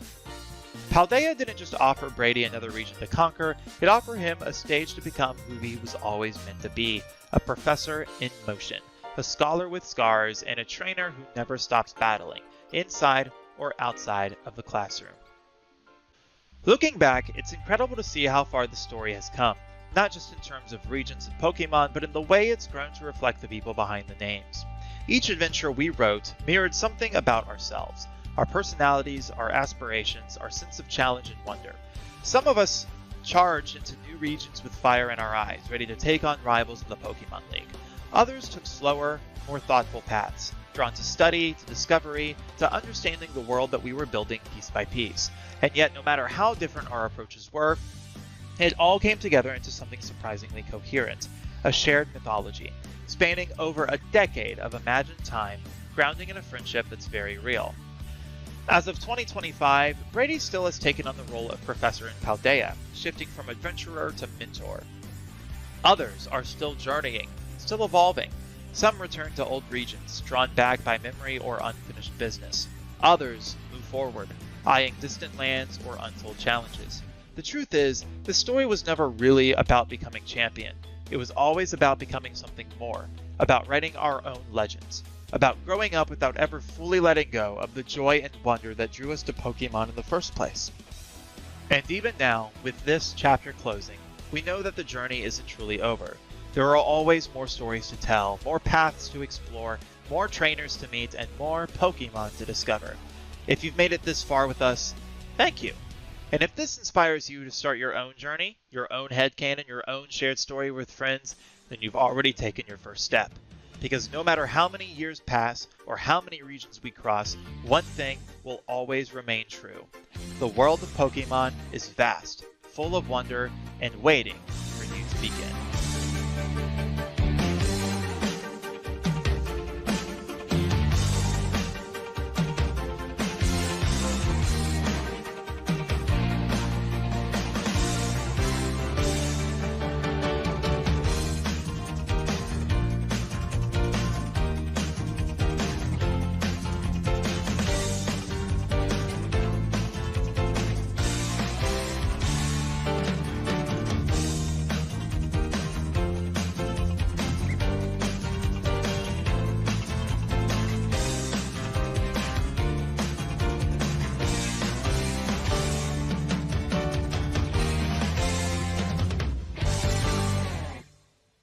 Paldea didn't just offer Brady another region to conquer, it offered him a stage to become who he was always meant to be, a professor in motion. A scholar with scars, and a trainer who never stops battling, inside or outside of the classroom. Looking back, it's incredible to see how far the story has come, not just in terms of regions and Pokemon, but in the way it's grown to reflect the people behind the names. Each adventure we wrote mirrored something about ourselves, our personalities, our aspirations, our sense of challenge and wonder. Some of us charged into new regions with fire in our eyes, ready to take on rivals in the Pokemon League. Others took slower, more thoughtful paths, drawn to study, to discovery, to understanding the world that we were building piece by piece. And yet, no matter how different our approaches were, it all came together into something surprisingly coherent, a shared mythology, spanning over a decade of imagined time, grounding in a friendship that's very real. As of 2025, Brady still has taken on the role of Professor in Paldea, shifting from adventurer to mentor. Others are still journeying, still evolving. Some return to old regions, drawn back by memory or unfinished business. Others move forward, eyeing distant lands or untold challenges. The truth is, the story was never really about becoming champion. It was always about becoming something more, about writing our own legends, about growing up without ever fully letting go of the joy and wonder that drew us to Pokemon in the first place. And even now, with this chapter closing, we know that the journey isn't truly over. There are always more stories to tell, more paths to explore, more trainers to meet, and more Pokemon to discover. If you've made it this far with us, thank you! And if this inspires you to start your own journey, your own headcanon, your own shared story with friends, then you've already taken your first step. Because no matter how many years pass, or how many regions we cross, one thing will always remain true. The world of Pokemon is vast, full of wonder, and waiting for you to begin.